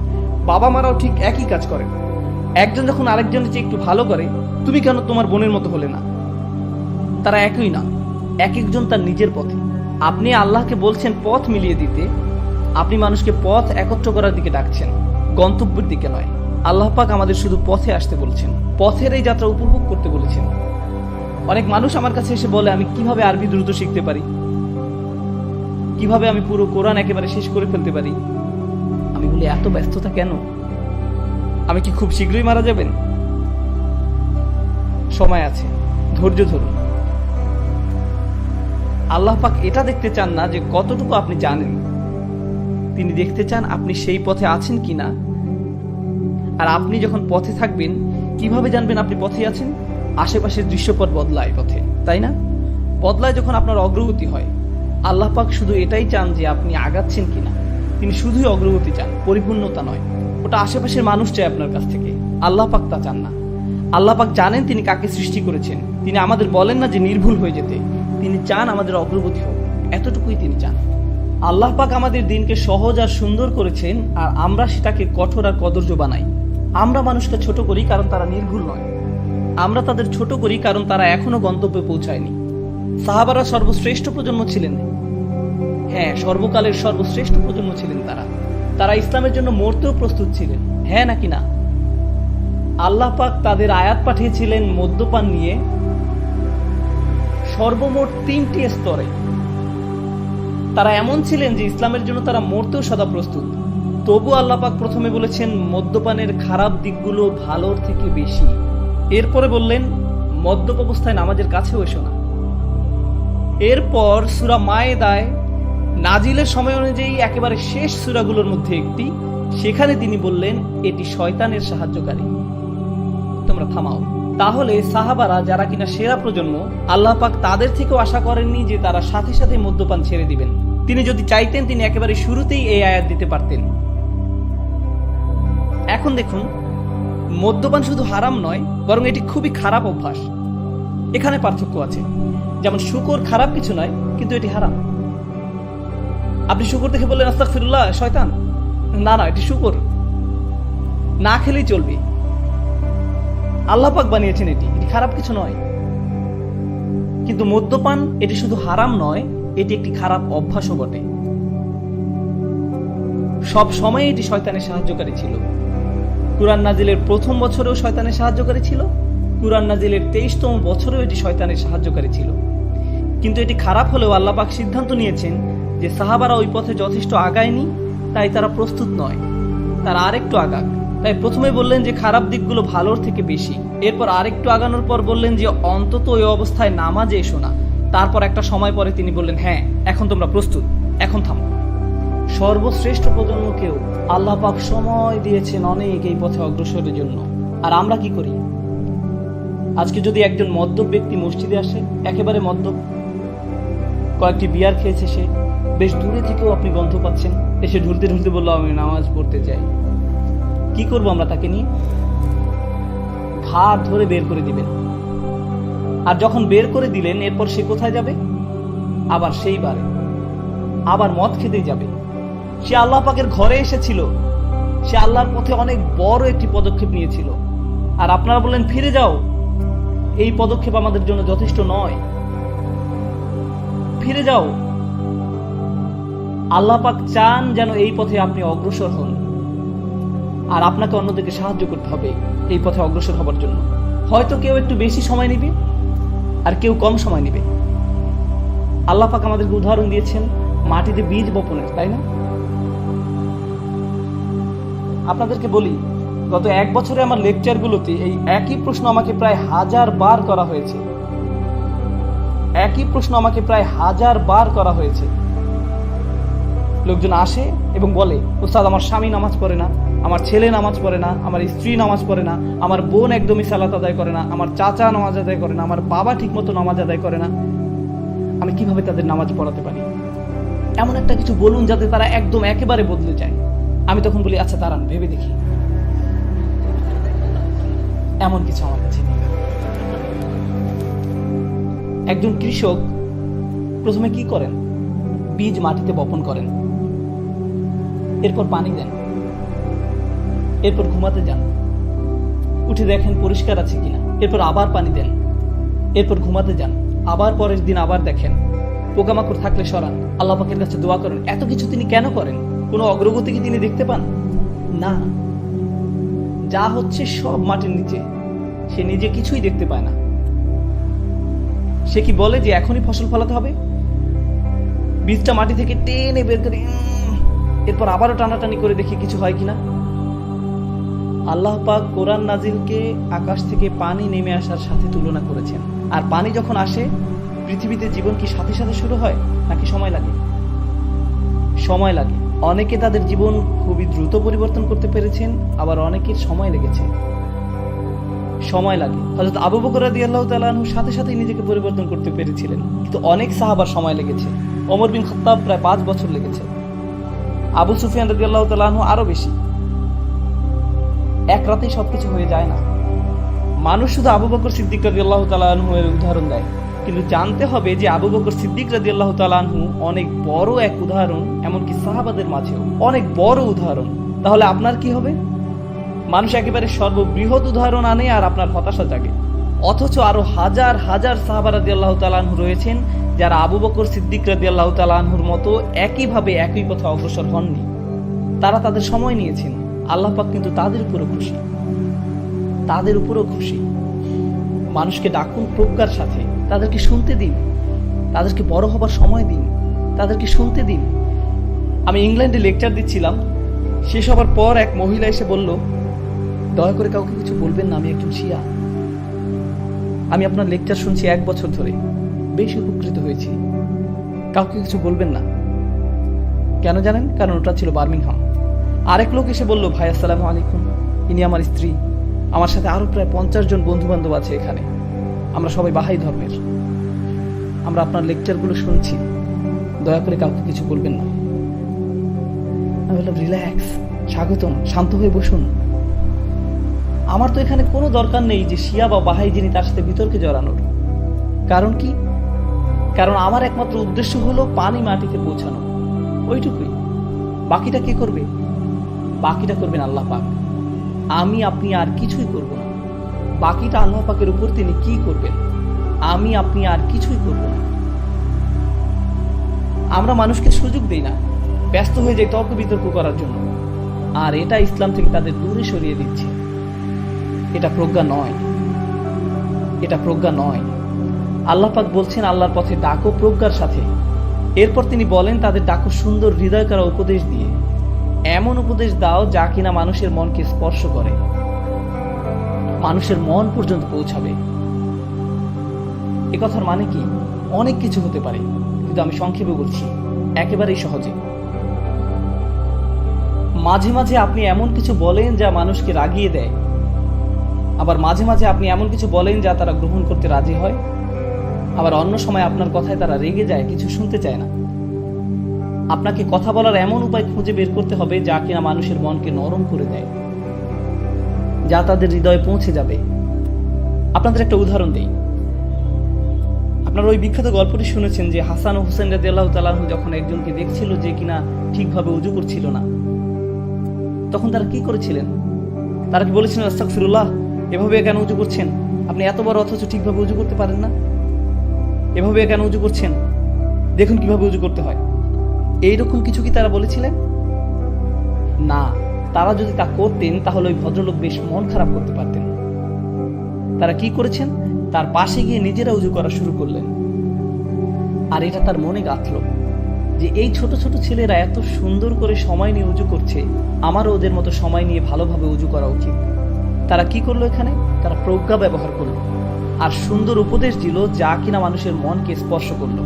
বাবা মারাও ঠিক একই কাজ করেন। একজন যখন আরেকজনের চেয়ে একটু ভালো করে, তুমি কেন তোমার বোনের মতো হলে না? তারা একই না, এক একজন তার নিজের পথে। আপনি আল্লাহকে বলছেন পথ মিলিয়ে দিতে, আপনি মানুষকে পথ একত্র করার দিকে ডাকছেন, গন্তব্যের দিকে নয়। আল্লাহ পাক আমাদের শুধু পথে আসতে বলছেন, পথের এই যাত্রা উপভোগ করতে বলেছেন। অনেক মানুষ আমার কাছে এসে বলে আমি কিভাবে আরবি দ্রুত শিখতে পারি, কিভাবে আমি পুরো কোরআন একেবারে শেষ করে ফেলতে পারি। আমি বলি এত ব্যস্ততা কেন? আমি কি খুব শীঘ্রই মারা যাবেন? সময় আছে, ধৈর্য ধরুন। আল্লাহ পাক এটা দেখতে চান না যে কতটুকু আপনি জানেন, তিনি দেখতে চান আপনি সেই পথে আছেন কিনা। আর আপনি যখন পথে থাকবেন, কিভাবে জানবেন আপনি পথে আছেন? আশেপাশের দৃশ্যপট বদলায় পথে, তাই না? বদলায় যখন আপনার অগ্রগতি হয়। আল্লাহ পাক শুধু এটাই চান যে আপনি আগাচ্ছেন কিনা। তিনি শুধুই অগ্রগতি চান, পরিপূর্ণতা নয়। ওটা আশেপাশের মানুষ চায় আপনার কাছ থেকে, আল্লাহ পাক তা চান না। আল্লাহ পাক জানেন তিনি কাকে সৃষ্টি করেছেন। তিনি আমাদের বলেন না যে নির্ভুল হয়ে যেতে, তিনি চান আমাদের অগ্রগতি হোক, এতটুকুই তিনি চান। আল্লাহ পাক আমাদের দিনকে সহজ আর সুন্দর করেছেন, আর আমরা সেটাকে কঠোর আর কদর্য বানাই। আমরা মানুষকে ছোট করি কারণ তারা নির্ভুল নয়, আমরা তাদের ছোট করি কারণ তারা এখনো গন্তব্যে পৌঁছায়নি। সাহাবারা সর্বশ্রেষ্ঠ প্রজন্ম ছিলেন, হ্যাঁ, সর্বকালের সর্বশ্রেষ্ঠ প্রজন্ম ছিলেন তারা ইসলামের জন্য মরতেও প্রস্তুত ছিলেন। হ্যাঁ নাকি না? আল্লাহ পাক তাদের আয়াত পাঠিয়েছিলেন মদ্যপান নিয়ে সর্বমোট 3টি স্তরে। তারা এমন ছিলেন যে ইসলামের জন্য তারা মরতেও সদা প্রস্তুত। তবু আল্লাহ পাক প্রথমে বলেছেন মদ্যপানের খারাপ দিকগুলো ভালোর থেকে বেশি। এরপরে বললেন মদ্যপ অবস্থায় নামাজের কাছেও এসো না। এরপর সূরা মায়েদায় নাজিলের সময় অনুযায়ী একেবারে শেষ সূরাগুলোর মধ্যে একটি, সেখানে তিনি বললেন এটি শয়তানের সাহায্যকারী, তোমরা থামাও। তাহলে সাহাবারা যারা কিনা সেরা প্রজন্ম, আল্লাহ পাক তাদের থেকেও আশা করেননি যে তারা সাথে সাথে মদ্যপান ছেড়ে দিবেন। তিনি যদি চাইতেন তিনি একেবারে শুরুতেই এই আয়াত দিতে পারতেন। এখন দেখুন, মদ্যপান শুধু হারাম নয়, বরং এটি খুবই খারাপ অভ্যাস। এখানে পার্থক্য আছে। যেমন শুকর খারাপ কিছু নয়, কিন্তু এটি হারাম। আপনি শুকর দেখে বললেন আস্তাগফিরুল্লাহ, শয়তান। না, এটি শুকর, না খেলেই চলবে। আল্লাহ পাক বানিয়েছেন, এটি খারাপ কিছু নয়। কিন্তু মদ্যপান এটি শুধু হারাম নয়, এটি একটি খারাপ অভ্যাসও বটে। সব সময় এটি শয়তানের সাহায্যকারী ছিল। কুরআন নাজিলের প্রথম বছরেও শয়তানের সাহায্যকারী ছিল, কুরআন নাজিলের 23তম বছরেও এটি শয়তানের সাহায্যকারী ছিল। কিন্তু এটি খারাপ হলেও আল্লাহ পাক সিদ্ধান্ত নিয়েছেন যে সাহাবারা ওই পথে যথেষ্ট আগায়নি, তাই তারা প্রস্তুত নয়, তারা আরেকটু আগাক। তাই প্রথমে বললেন যে খারাপ দিকগুলো ভালোর থেকে বেশি। এরপর আরেকটু আগানোর পর বললেন যে অন্তত ওই অবস্থায় নামাজে এসো না। তারপর একটা সময় পরে তিনি বললেন হ্যাঁ, এখন তোমরা প্রস্তুত, এখন থামো। সর্বশ্রেষ্ঠ প্রজন্মকেও আল্লাহ পাক সময় দিয়েছেন অনেক এই পথে অগ্রসরের জন্য। আর আমরা কি করি? আজকে যদি একজন মদ্যপ ব্যক্তি মসজিদে আসে, একেবারে মদ্যপ, কয়েকটি বিয়ার খেয়েছে সে, বেশ দূরে থেকেও আপনি গন্ধ পাচ্ছেন, এসে ঢুলতে ঢুলতে বললো আমি নামাজ পড়তে চাই, কি করবো আমরা তাকে নিয়ে? ঘাড় ধরে বের করে দিবেন। আর যখন বের করে দিলেন, এরপর সে কোথায় যাবে? আবার সেই বারে আবার মদ খেতেই যাবে। সে আল্লাহ পাকের ঘরে এসেছিল, সে আল্লাহর পথে অনেক বড় একটি পদক্ষেপ নিয়েছিল, আর আপনারা বললেন ফিরে যাও। এই পদক্ষেপ আমাদের জন্য যথেষ্ট নয়। ফিরে যাও। আল্লাহ পাক চান যেন এই পথে আপনি অগ্রসর হন, আর আপনাকে অন্যদেরকে সাহায্য করতে হবে এই পথে অগ্রসর হবার জন্য। হয়তো কেউ একটু বেশি সময় নেবে, আর কেউ কম সময় নেবে। আল্লাহ পাক আমাদেরকে উদাহরণ দিয়েছেন মাটিতে বীজ বপনের, তাই না? আপনাদেরকে বলি, গত 1 বছরে আমার লেকচারগুলোতে এই একই প্রশ্ন আমাকে প্রায় 1000 বার করা হয়েছে। একই প্রশ্ন আমাকে প্রায় 1000 বার করা হয়েছে। লোকজন আসে এবং বলে, ওস্তাদ আমার স্বামী নামাজ পড়ে না, আমার ছেলে নামাজ পড়ে না, আমার স্ত্রী নামাজ পড়ে না, আমার বোন একদমই সালাত আদায় করে না, আমার চাচা নামাজ আদায় করে না, আমার বাবা ঠিকমতো নামাজ আদায় করে না, আমি কিভাবে তাদের নামাজ পড়াতে পারি? এমন একটা কিছু বলুন যাতে তারা একদম একেবারে বদলে যায়। আমি তখন বলি আচ্ছা দাঁড়ান, ভেবে দেখি। এমন কিছু আমার কাছে নেই। একজন কৃষক প্রথমে কি করেন? বীজ মাটিতে বপন করেন, এরপর পানি দেন, এরপর ঘুমাতে যান, উঠে দেখেন পরিষ্কার আছে কিনা, এরপর আবার পানি দেন, এরপর ঘুমাতে যান, আবার পরের দিন আবার দেখেন, পোকামাকড় থাকলে সরান, আল্লাহ পাকের কাছে দোয়া করেন। এত কিছু তিনি কেন করেন? কোনো অগ্রগতি কি তিনি দেখতে পান? না, যা হচ্ছে সব মাটির নিচে, সে নিজে কিছুই দেখতে পায় না। সে কি বলে যে এখনই ফসল ফলাতে হবে? বীজটা মাটি থেকে টেনে বের করে এরপর আবারও টানাটানি করে দেখি কিছু হয় কিনা। আল্লাহ পাক কোরআন নাজিলকে আকাশ থেকে পানি নেমে আসার সাথে তুলনা করেছেন। আর পানি যখন আসে, পৃথিবীতে জীবন কি সাথে সাথে শুরু হয় নাকি সময় লাগে? সময় লাগে। অনেকে তাদের জীবন খুবই দ্রুত পরিবর্তন করতে পেরেছেন, আবার অনেকের সময় লেগেছে। সময় লাগে। হযরত আবু বকর রাদিয়াল্লাহু তাআলা আনহু সাথে সাথে নিজেকে পরিবর্তন করতে পেরেছিলেন, কিন্তু অনেক সাহাবার সময় লেগেছে। ওমর বিন খাত্তাব প্রায় 5 বছর লেগেছে। আবু সুফিয়ান রাদিয়াল্লাহু তাআলা আনহু আরো বেশি। এক রাতেই সবকিছু হয়ে যায় না। মানুষ শুধু আবু বকর সিদ্দিক রাদিয়াল্লাহু তাআলা আনহু এর উদাহরণ দেয়, কিন্তু জানতে হবে যে আবু বকর সিদ্দিক রাদিয়াল্লাহু তাআলা আনহু অনেক বড় এক উদাহরণ, এমনকি সাহাবাদের মাঝেও অনেক বড় উদাহরণ। তাহলে আপনার কি হবে? মানুষ একেবারে সর্ববৃহৎ উদাহরণ আনে আর আপনার হতাশা জাগে, অথচ আরো হাজার হাজার সাহাবা রাদিয়াল্লাহু তাআলা আনহু রয়েছেন যারা আবু বকর সিদ্দিক রাদিয়াল্লাহু তাআলা আনহুর মতো একইভাবে একই পথে অগ্রসর হননি, তারা তাদের সময় নিয়েছেন, আল্লাহ পাক কিন্তু তাদের উপরও খুশি, তাদের উপরও খুশি। মানুষকে ডাকুন প্রজ্ঞার সাথে, তাদেরকে শুনতে দিন, তাদেরকে বড় হবার সময় দিন, তাদেরকে শুনতে দিন। আমি ইংল্যান্ডে লেকচার দিচ্ছিলাম, শেষ হবার পর এক মহিলা এসে বলল, দয়া করে কাউকে কিছু বলবেন না, আমি একজন শিয়া। আমি আপনার লেকচার শুনছি 1 বছর ধরে, বেশ উপকৃত হয়েছি, কাউকে কিছু বলবেন না। কেন জানেন? কারণ ওটা ছিল বার্মিংহাম। আরেক লোক এসে বলল, ভাই আসসালামু আলাইকুম, ইনি আমার স্ত্রী, আমার সাথে আরো প্রায় 50 জন বন্ধু বান্ধব আছে এখানে, আমরা সবাই বাহাই ধর্মের, আমরা আপনার লেকচারগুলো শুনছি, দয়া করে কাউকে কিছু বলবেন না। আমি বললাম, রিল্যাক্স, স্বাগতম, শান্ত হয়ে বসুন। আমার তো এখানে কোনো দরকার নেই যে শিয়া বা বাহাই যিনি তার সাথে বিতর্কে জড়ানোর। কারণ কি? কারণ আমার একমাত্র উদ্দেশ্য হলো পানি মাটিতে পৌঁছানো, ওইটুকুই। বাকিটা কে করবে? বাকিটা করবেন আল্লাহ পাক, আমি আপনি আর কিছুই করব না। বাকিটা আল্লাহ পাকের উপর তিনি কি করবেন, আমি আপনি আর কিছুই করব না। আমরা মানুষকে সুযোগ দেই না, ব্যস্ত হয়ে যাই তর্ক বিতর্ক করার জন্য, আর এটা ইসলাম থেকে তাদের দূরে সরিয়ে দিচ্ছে। এটা প্রজ্ঞা নয়, এটা প্রজ্ঞা নয়। আল্লাহ পাক বলছেন, আল্লাহর পথে ডাকো প্রজ্ঞার সাথে। এরপর তিনি বলেন, তাদের ডাকো সুন্দর হৃদয় করা উপদেশ দিয়ে। এমন উপদেশ দাও যা কিনা মানুষের মনকে স্পর্শ করে, মানুষের মন পর্যন্ত পৌঁছাবে। এ কথার মানে কি? অনেক কিছু হতে পারে, কিন্তু আমি সংক্ষেপে বলছি, একেবারেই সহজে। মাঝে মাঝে আপনি এমন কিছু বলেন যা মানুষকে রাগিয়ে দেয়, আবার মাঝে মাঝে আপনি এমন কিছু বলেন যা তারা গ্রহণ করতে রাজি হয়, আবার অন্য সময় আপনার কথায় তারা রেগে যায়, কিছু শুনতে চায় না। আপনাকে কথা বলার এমন উপায় খুঁজে বের করতে হবে যা কিনা মানুষের মনকে নরম করে দেয়, যা তাদের হৃদয়ে পৌঁছে যাবে। আপনাদের একটা উদাহরণ দেই। আপনারা ওই বিখ্যাত গল্পটি শুনেছেন যে হাসান ও হুসেন রাদিয়াল্লাহু তাআলা আনহু যখন একজনকে দেখছিল যে কিনা ঠিকভাবে ওযু করছিল না, তখন তারা কি করেছিলেন? তারা কি বলেছিলেন, আস্তাগফিরুল্লাহ, এভাবে কেন ওযু করছেন? আপনি এত বড় অথচ ঠিকভাবে ওযু করতে পারেন না, এভাবে কেন ওযু করছেন? দেখুন কিভাবে ওযু করতে হয়। এইরকম কিছু কি তারা বলেছিলেন? না। তারা যদি তা করতেন তাহলে ওই ভদ্রলোক বেশ মন খারাপ করতে পারতেন। তারা কি করেছেন? তার পাশে গিয়ে নিজেরা ওযু করা শুরু করলেন। আর এটা তার মনে গাঁথল যে এই ছোট ছোট ছেলেরা এত সুন্দর করে সময় নিয়ে ওযু করছে, আমারও ওদের মতো সময় নিয়ে ভালোভাবে ওযু করা উচিত। তারা কি করলো? এখানে তারা প্রজ্ঞা ব্যবহার করলো আর সুন্দর উপদেশ দিল যা কিনা মানুষের মনকে স্পর্শ করলো।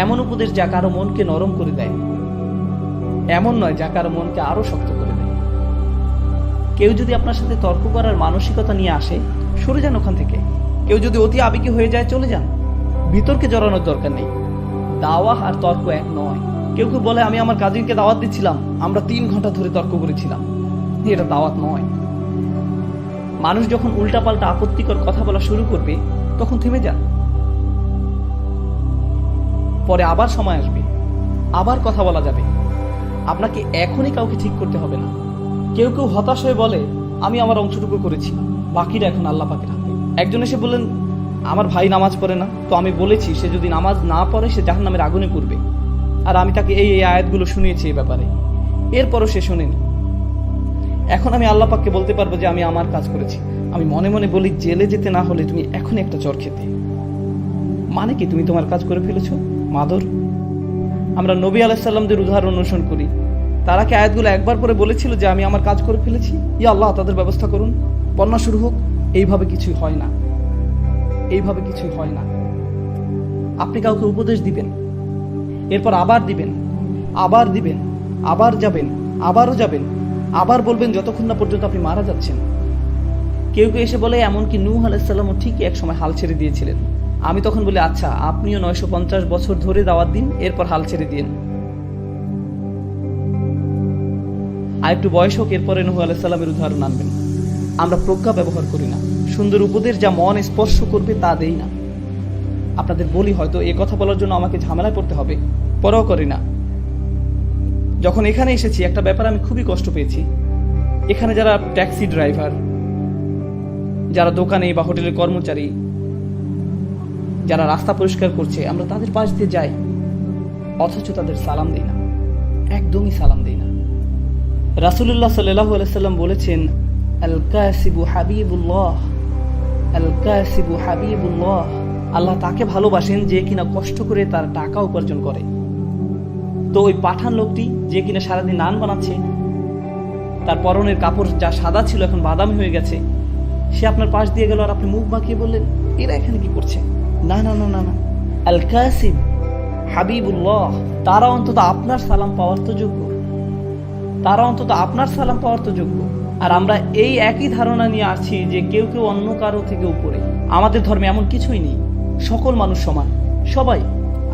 এমন উপদেশ যা কারো মনকে নরম করে দেয়, এমন নয় যা কারো মনকে আরো শক্ত করে দেয়। কেউ যদি আপনার সাথে তর্ক করার মানসিকতা নিয়ে আসে, সরে যান ওখান থেকে। কেউ যদি অতি আবেগী হয়ে যায়, চলে যান। বিতর্কে জড়ানোর দরকার নেই। দাওয়া আর তর্ক এক নয়। কেউ কেউ বলে, আমি আমার কাজিনকে দাওয়াত দিচ্ছিলাম, আমরা 3 ঘন্টা ধরে তর্ক করেছিলাম। এটা দাওয়াত নয়। মানুষ যখন উল্টাপাল্টা আপত্তিকর কথা বলা শুরু করবে, তখন থেমে যান। পরে আবার সময় আসবে, আবার কথা বলা যাবে। আপনাকে এখনই কাউকে ঠিক করতে হবে না। কেউ কেউ হতাশ হয়ে বলে, আমি আমার অংশটুকু করেছি, বাকিটা এখন আল্লাহ পাকের হাতে। একজন এসে বললেন, আমার ভাই নামাজ পড়ে না, তো আমি বলেছি সে যদি নামাজ না পড়ে সে জাহান্নামের আগুনে পড়বে। আর আমি তাকে এই আয়াতগুলো শুনিয়েছি এই ব্যাপারে, এরপরও সে শোনেনি। এখন আমি আল্লাহ পাককে বলতে পারবো যে আমি আমার কাজ করেছি। আমি মনে মনে বলি, জেলে যেতে না হলে তুমি এখনই একটা চর খেতে। মানে কি? তুমি তোমার কাজ করে ফেলেছো, মাদর। আমরা নবী আলাইহিস সালামদের উদাহরণ অনুসরণ করি। তারা কি আয়াতগুলো একবার পরে বলেছিল যে আমি আমার কাজ করে ফেলেছি, ইয়া আল্লাহ তাদের ব্যবস্থা করুন, বন্যা শুরু হোক? এইভাবে কিছুই হয় না, এইভাবে কিছুই হয় না। আপনি কাউকে উপদেশ দিবেন, এরপর আবার দিবেন, আবার দিবেন, আবার যাবেন, আবারও যাবেন, আবার বলবেন, যতক্ষণ না পর্যন্ত আপনি মারা যাচ্ছেন। কেউ কেউ এসে বলে, এমনকি নূহ আলাইহিস সালামও ঠিকই এক সময় হাল ছেড়ে দিয়েছিলেন। আমি তখন বলি, আচ্ছা আপনিও 950 বছর ধরে দাওয়াত দিন, এরপর হাল ছেড়ে দিন। আর একটু বয়স হোক, এরপরে নূহ আলাইহিস সালামের উদাহরণ আনবেন। আমরা প্রজ্ঞা ব্যবহার করি না, সুন্দর উপদেশ যা মন স্পর্শ করবে তা দেই না। আপনাদের বলি, হয়তো এ কথা বলার জন্য আমাকে ঝামেলায় পড়তে হবে, পরও করি না। যখন এখানে এসেছি, একটা ব্যাপার আমি খুবই কষ্ট পেয়েছি। এখানে যারা ট্যাক্সি ড্রাইভার, যারা দোকানে বা হোটেলের কর্মচারী, যারা রাস্তা পরিষ্কার করছে আমরা তাদের পাশ দিয়ে যাই, অথচ তাদের সালাম দিই না, একদমই সালাম দিই না। রাসূলুল্লাহ সাল্লাল্লাহু আলাইহি সাল্লাম বলেছেন, আল কাসিবু হাবিবুল্লাহ, আল কাসিবু হাবিবুল্লাহ, আল্লাহ তাকে ভালোবাসেন যে কিনা কষ্ট করে তার টাকা উপার্জন করে। তো ওই পাঠান লোকটি যে কিনা সারাদিন নান বানাচ্ছে, তার পরনের কাপড় যা সাদা ছিল এখন বাদামি হয়ে গেছে, সে আপনার পাশ দিয়ে গেল আর আপনি মুখ বাঁকিয়ে বললেন এরা এখানে কি করছে? না না না না না, আল কাসিব হাবিবুল্লাহ, তারা অন্তত আপনার সালাম পাওয়ার তো যোগ্য, তারা অন্তত আপনার সালাম পাওয়ার তো যোগ্য। আর আমরা এই একই ধারণা নিয়ে আসছি যে কেউ কেউ অন্য কারো থেকে উপরে। আমাদের ধর্মে এমন কিছুই নেই, সকল মানুষ সমান, সবাই।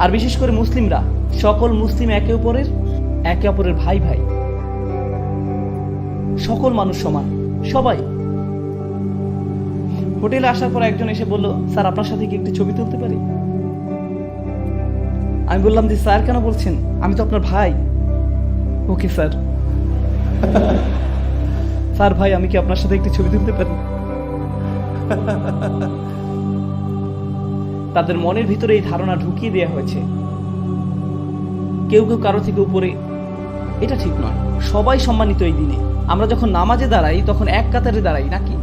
আর বিশেষ করে মুসলিমরা, সকল মুসলিম একে অপরের ভাই ভাই, সকল মানুষ সমান, সবাই। হোটেলে আসার পর একজন এসে বলল, স্যার আপনার সাথে কি একটি ছবি তুলতে পারি? আমি বললাম যে স্যার কেন বলছেন, আমি তো আপনার ভাই। Okay sir. স্যার ভাই আমি কি আপনার সাথে একটি ছবি তুলতে পারি? তাদের মনের ভিতরে এই ধারণা ঢুকিয়ে দেওয়া হয়েছে কেউ কেউ কারো থেকে উপরে। এটা ঠিক নয়, সবাই সম্মানিত এই দিনে। আমরা যখন নামাজে দাঁড়াই তখন এক কাতারে দাঁড়াই নাকি?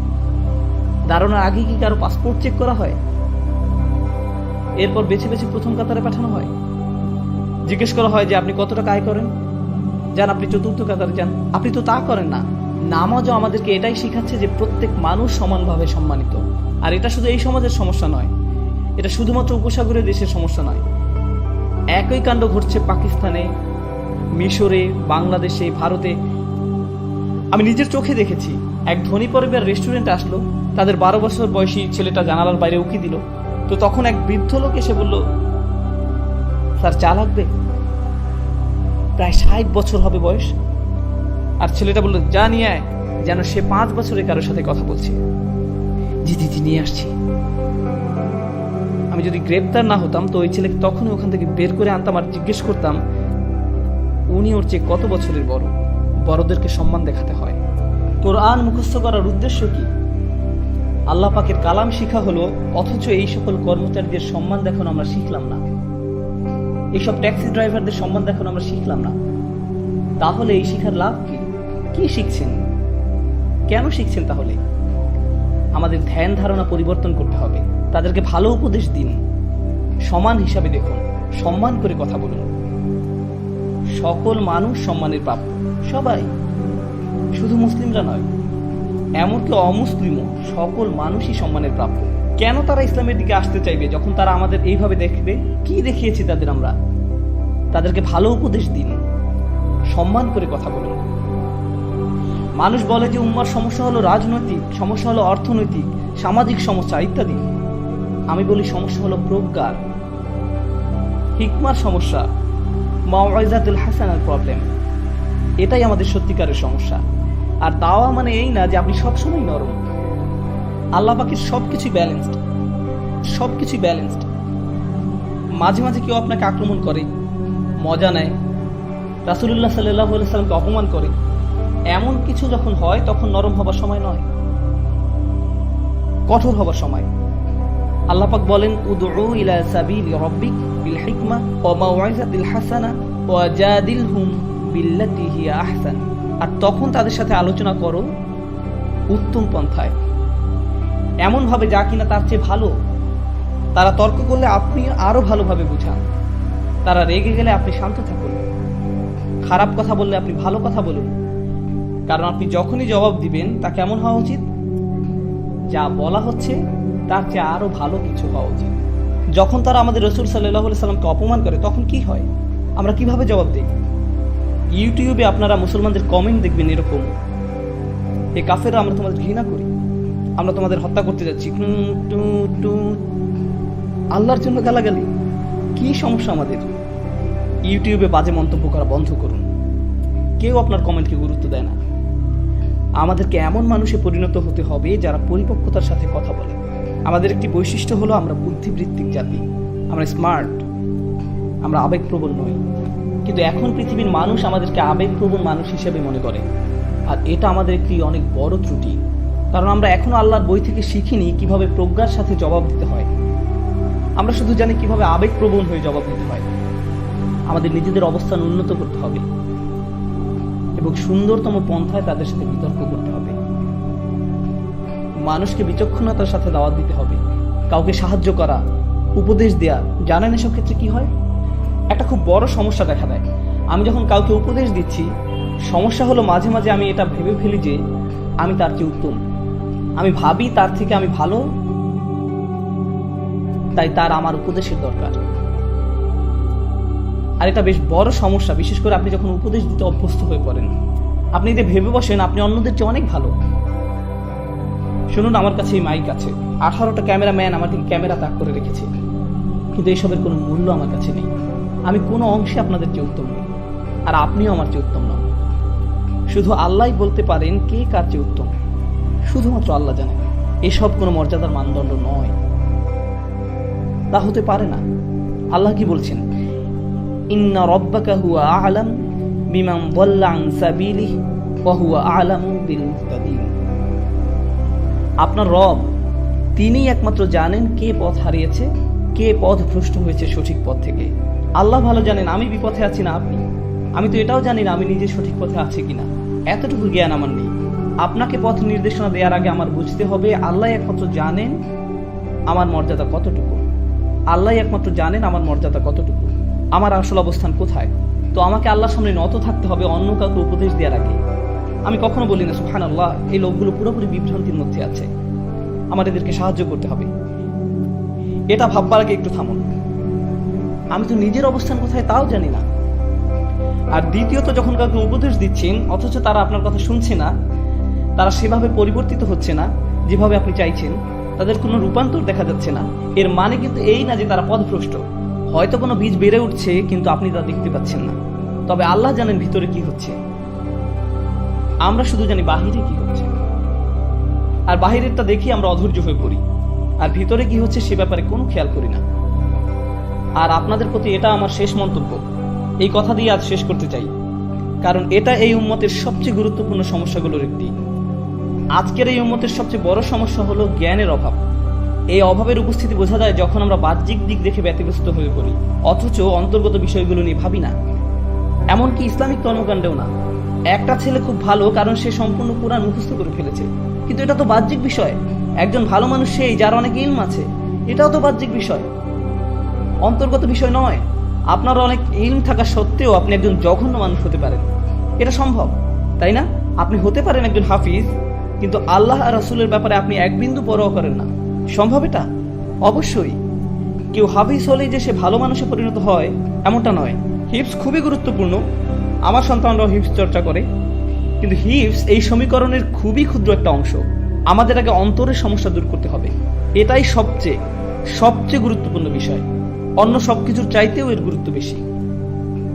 দাঁড়ানোর আগে কি কারো পাসপোর্ট চেক করা হয়? এরপর বেছে বেছে প্রথম কাতারে পাঠানো হয়, জিজ্ঞেস করা হয় যে আপনি কত টাকা আয় করেন, যান আপনি চতুর্থ কাতারে যান। আপনি তো তা করেন না। নামাজও আমাদেরকে এটাই শিখাচ্ছে যে প্রত্যেক মানুষ সমানভাবে সম্মানিত। আর এটা শুধু এই সমাজের সমস্যা নয়, এটা শুধুমাত্র উপসাগরের দেশের সমস্যা নয়। একই কাণ্ড ঘটছে পাকিস্তানে, মিশরে, বাংলাদেশে, ভারতে। আমি নিজের চোখে দেখেছি, এক ধনী পরিবার রেস্টুরেন্টে আসলো, তাদের 12 বছর বয়সী ছেলেটা জানালার বাইরে উকি দিল। তো তখন এক বৃদ্ধ লোক এসে বলল, স্যার চা লাগবে? প্রায় 60 বছর হবে বয়স। আর ছেলেটা বলল, যা নিয়ে আয়, যেন সে 5 বছরের কারোর সাথে কথা বলছে। জি জি জি নিয়ে আসছি। আমি যদি গ্রেপ্তার না হতাম তো ওই ছেলেকে তখনই ওখান থেকে বের করে আনতাম আর জিজ্ঞেস করতাম উনি ওর চেয়ে কত বছরের বড়। বড়দেরকে সম্মান দেখাতে হয়। কোরআন মুখস্থ করার উদ্দেশ্য কি? আল্লাহ পাকের কালাম শিখা হলো, অথচ এই সকল কর্মচারীদের সম্মান দেখানো আমরা শিখলাম না। এইসব ট্যাক্সি ড্রাইভারদের সম্মান দেখানো আমরা শিখলাম না। তাহলে এই শিখার লাভ কি? কি শিখছেন? কেন শিখছেন? তাহলে আমাদের ধ্যান ধারণা পরিবর্তন করতে হবে। তাদেরকে ভালো উপদেশ দিন, সমান হিসাবে দেখুন, সম্মান করে কথা বলুন। সকল মানুষ সম্মানের প্রাপ্য, সবাই, শুধু মুসলিমরা নয়, এমনকি অমুসলিমও, সকল মানুষই সম্মানের প্রাপ্য। কেন তারা ইসলামের দিকে আসতে চাইবে যখন তারা আমাদের এইভাবে দেখবে? কি দেখিয়েছি তাদের আমরা? তাদেরকে ভালো উপদেশ দিন, সম্মান করে কথা বলুন। মানুষ বলে যে উম্মার সমস্যা হলো রাজনৈতিক, সমস্যা হলো অর্থনৈতিক, সামাজিক সমস্যা ইত্যাদি। আমি বলি সমস্যা হলো প্রজ্ঞার, হিকমার সমস্যা, মাওয়াইজাতুল হাসানার প্রবলেম। এটাই আমাদের সত্যিকারের সমস্যা। আর দাওয়া মানে এই না যে আপনি সবসময় নরম। আল্লাহ পাকের সবকিছুই ব্যালেন্সড, সবকিছুই ব্যালেন্সড। মাঝে মাঝে কেউ আপনাকে আক্রমণ করে, মজা নেয়, রাসূলুল্লাহ সাল্লাল্লাহু আলাইহি সাল্লামকে অপমান করে, এমন কিছু যখন হয় তখন নরম হবার সময় নয়, কঠোর হবার সময়। আল্লাহ পাক বলেন, উদউ ইলা সাবিলি রাব্বিক বিল হিকমা ওয়া মাউইজাতিল হাসানা ওয়া জাদিলহুম বিল্লাতি হিয়া আহসান। আর তখন তাদের সাথে আলোচনা করো উত্তম পন্থায়, এমন ভাবে যা কিনা তার চেয়ে ভালো। তারা তর্ক করলে আপনি আরো ভালোভাবে বুঝান। তারা রেগে গেলে আপনি শান্ত থাকুন। খারাপ কথা বললে আপনি ভালো কথা বলুন। কারণ আপনি যখনই জবাব দিবেন তা কেমন হওয়া উচিত? যা বলা হচ্ছে তার চেয়ে আরো ভালো কিছু হওয়া উচিত। যখন তারা আমাদের রাসূল সাল্লাল্লাহু আলাইহি সাল্লামকে অপমান করে তখন কি হয়? আমরা কিভাবে জবাব দিই? ইউটিউবে আপনারা মুসলমানদের কমেন্ট দেখবেন এরকম, এ কাফেররা, আমরা তোমাদের ঘৃণা করি, আমরা তোমাদের হত্যা করতে যাচ্ছি, আল্লাহর জন্য গালাগালি। কি সমস্যা আমাদের? ইউটিউবে বাজে মন্তব্য করা বন্ধ করুন। কেউ আপনার কমেন্টকে গুরুত্ব দেয় না। আমাদেরকে এমন মানুষে পরিণত হতে হবে যারা পরিপক্কতার সাথে কথা বলে। আমাদের একটি বৈশিষ্ট্য হলো আমরা বুদ্ধিবৃত্তিক জাতি, আমরা স্মার্ট, আমরা আবেগপ্রবণ নই। কিন্তু এখন পৃথিবীর মানুষ আমাদেরকে আবেগপ্রবণ মানুষ হিসেবে মনে করে। আর এটা আমাদের একটি অনেক বড় ত্রুটি, কারণ আমরা এখনো আল্লাহর বই থেকে শিখিনি কিভাবে প্রজ্ঞার সাথে জবাব দিতে হয়। আমরা শুধু জানি কিভাবে আবেগপ্রবণ হয়ে জবাব দিতে হয়। আমাদের নিজেদের অবস্থান উন্নত করতে হবে এবং সুন্দরতম পন্থায় তাদের সাথে বিতর্ক করতে হবে। মানুষকে বিচক্ষণতার সাথে দাওয়াত দিতে হবে, কাউকে সাহায্য করা, উপদেশ দেয়া। জানেন এসব ক্ষেত্রে কি হয়? একটা খুব বড় সমস্যা দেখা দেয়। আমি যখন কাউকে উপদেশ দিচ্ছি, সমস্যা হলো মাঝে মাঝে আমি এটা ভেবে ফেলি যে আমি তার চেয়ে উত্তম, আমি ভাবি তার থেকে আমি ভালো, তাই তার আমার উপদেশের দরকার। আর এটা বেশ বড় সমস্যা, বিশেষ করে আপনি যখন উপদেশ দিতে অভ্যস্ত হয়ে পড়েন। আপনি যদি ভেবে বসেন আপনি অন্যদের চেয়ে অনেক ভালো। শুনুন, আমার কাছে এই মাইক আছে, 18টা ক্যামেরাম্যান আমার দিকে ক্যামেরা তাক করে রেখেছে, কিন্তু এইসবের কোনো মূল্য আমার কাছে নেই। আমি কোনো অংশে আপনাদের চেয়ে উত্তম নই, আর আপনিও আমার চেয়ে উত্তম নন। শুধু আল্লাহই বলতে পারেন কে কার চেয়ে উত্তম, শুধুমাত্র আল্লাহ জানেন। এসব কোনো মর্যাদার মানদণ্ড নয়, তা হতে পারে না। আল্লাহ কি বলছেন? ইন্না রাব্বাকা হুয়া আ'লাম বিমান যাল্লা আন সাবিলিহি ওয়া হুয়া আ'লামু বিল মুহতাদিন। আপনার রব, তিনিই একমাত্র জানেন কে পথ হারিয়েছে, কে পথ ভ্রষ্ট হয়েছে সঠিক পথ থেকে। আল্লাহ ভালো জানেন আমি বিপথে আছি না আপনি। আমি তো এটাও জানি না আমি নিজে সঠিক পথে আছি কিনা, এতটুকু জ্ঞান আমার নেই। আপনাকে পথ নির্দেশনা দেওয়ার আগে আমার বুঝতে হবে আল্লাহ একমাত্র জানেন আমার মর্যাদা কতটুকু। আল্লাহ একমাত্র জানেন আমার মর্যাদা কতটুকু, আমার আসল অবস্থান কোথায়। তো আমাকে আল্লাহর সামনে নত থাকতে হবে অন্য কাউকে উপদেশ দেওয়ার আগে। আমি কখনো বলি না সুবহানাল্লাহ, এই লোকগুলো পুরোপুরি বিভ্রান্তির মধ্যে আছে, আমার এদেরকে সাহায্য করতে হবে। এটা ভাববার আগে একটু থামুন, আমি তো নিজের অবস্থান কোথায় তাও জানি না। আর দ্বিতীয়ত, যখন কাউকে উপদেশ দিচ্ছেন অথচ তারা আপনার কথা শুনছে না, তারা সেভাবে পরিবর্তিত হচ্ছে না যেভাবে আপনি চাইছেন, তাদের কোনো রূপান্তর দেখা যাচ্ছে না, এর মানে কিন্তু এই না যে তারা পথভ্রষ্ট। হয়তো কোনো বীজ বেড়ে উঠছে কিন্তু আপনি তা দেখতে পাচ্ছেন না। তবে আল্লাহ জানেন ভিতরে কি হচ্ছে, আমরা শুধু জানি বাহিরে কি হচ্ছে। আর বাহিরেরটা দেখি আমরা অধৈর্য হয়ে পড়ি, আর ভিতরে কি হচ্ছে সে ব্যাপারে কোনো খেয়াল করি না। আর আপনাদের প্রতি এটা আমার শেষ মন্তব্য, এই কথা দিয়ে আজ শেষ করতে চাই, কারণ এটা এই উম্মতের সবচেয়ে গুরুত্বপূর্ণ সমস্যাগুলোর একটি। আজকের এই উম্মতের সবচেয়ে বড় সমস্যা হলো জ্ঞানের অভাব। এই অভাবের উপস্থিতি বোঝা যায় যখন আমরা বাহ্যিক দিক দেখে ব্যতিব্যস্ত হয়ে পড়ি, অথচ অন্তর্গত বিষয়গুলো নিয়ে ভাবি না। এমনকি ইসলামিক কর্মকাণ্ডেও না। একটা ছেলে খুব ভালো কারণ সে সম্পূর্ণ কুরআন মুখস্থ করে ফেলেছে, কিন্তু এটা তো বাহ্যিক বিষয়। একজন ভালো মানুষ সেই যার অনেক ইলম আছে, এটাও তো বাহ্যিক বিষয়, অন্তর্গত বিষয় নয়। আপনার অনেক ইলম থাকা সত্ত্বেও আপনি একজন জঘন্য মানুষ হতে পারেন, এটা সম্ভব, তাই না? আপনি হতে পারেন একজন হাফিজ, কিন্তু আল্লাহ আর রাসূলের ব্যাপারে আপনি এক বিন্দু পরোয়া করেন না। সম্ভব এটা? অবশ্যই। কেউ হাফিজ হলেই যে সে ভালো মানুষে পরিণত হয় এমনটা নয়। হিফজ খুবই গুরুত্বপূর্ণ, আমার সন্তানরাও হিফজ চর্চা করে, কিন্তু হিফজ এই সমীকরণের খুবই ক্ষুদ্র একটা অংশ। আমাদের আগে অন্তরের সমস্যা দূর করতে হবে, এটাই সবচেয়ে গুরুত্বপূর্ণ বিষয়। অন্য সবকিছুর চাইতেও এর গুরুত্ব বেশি।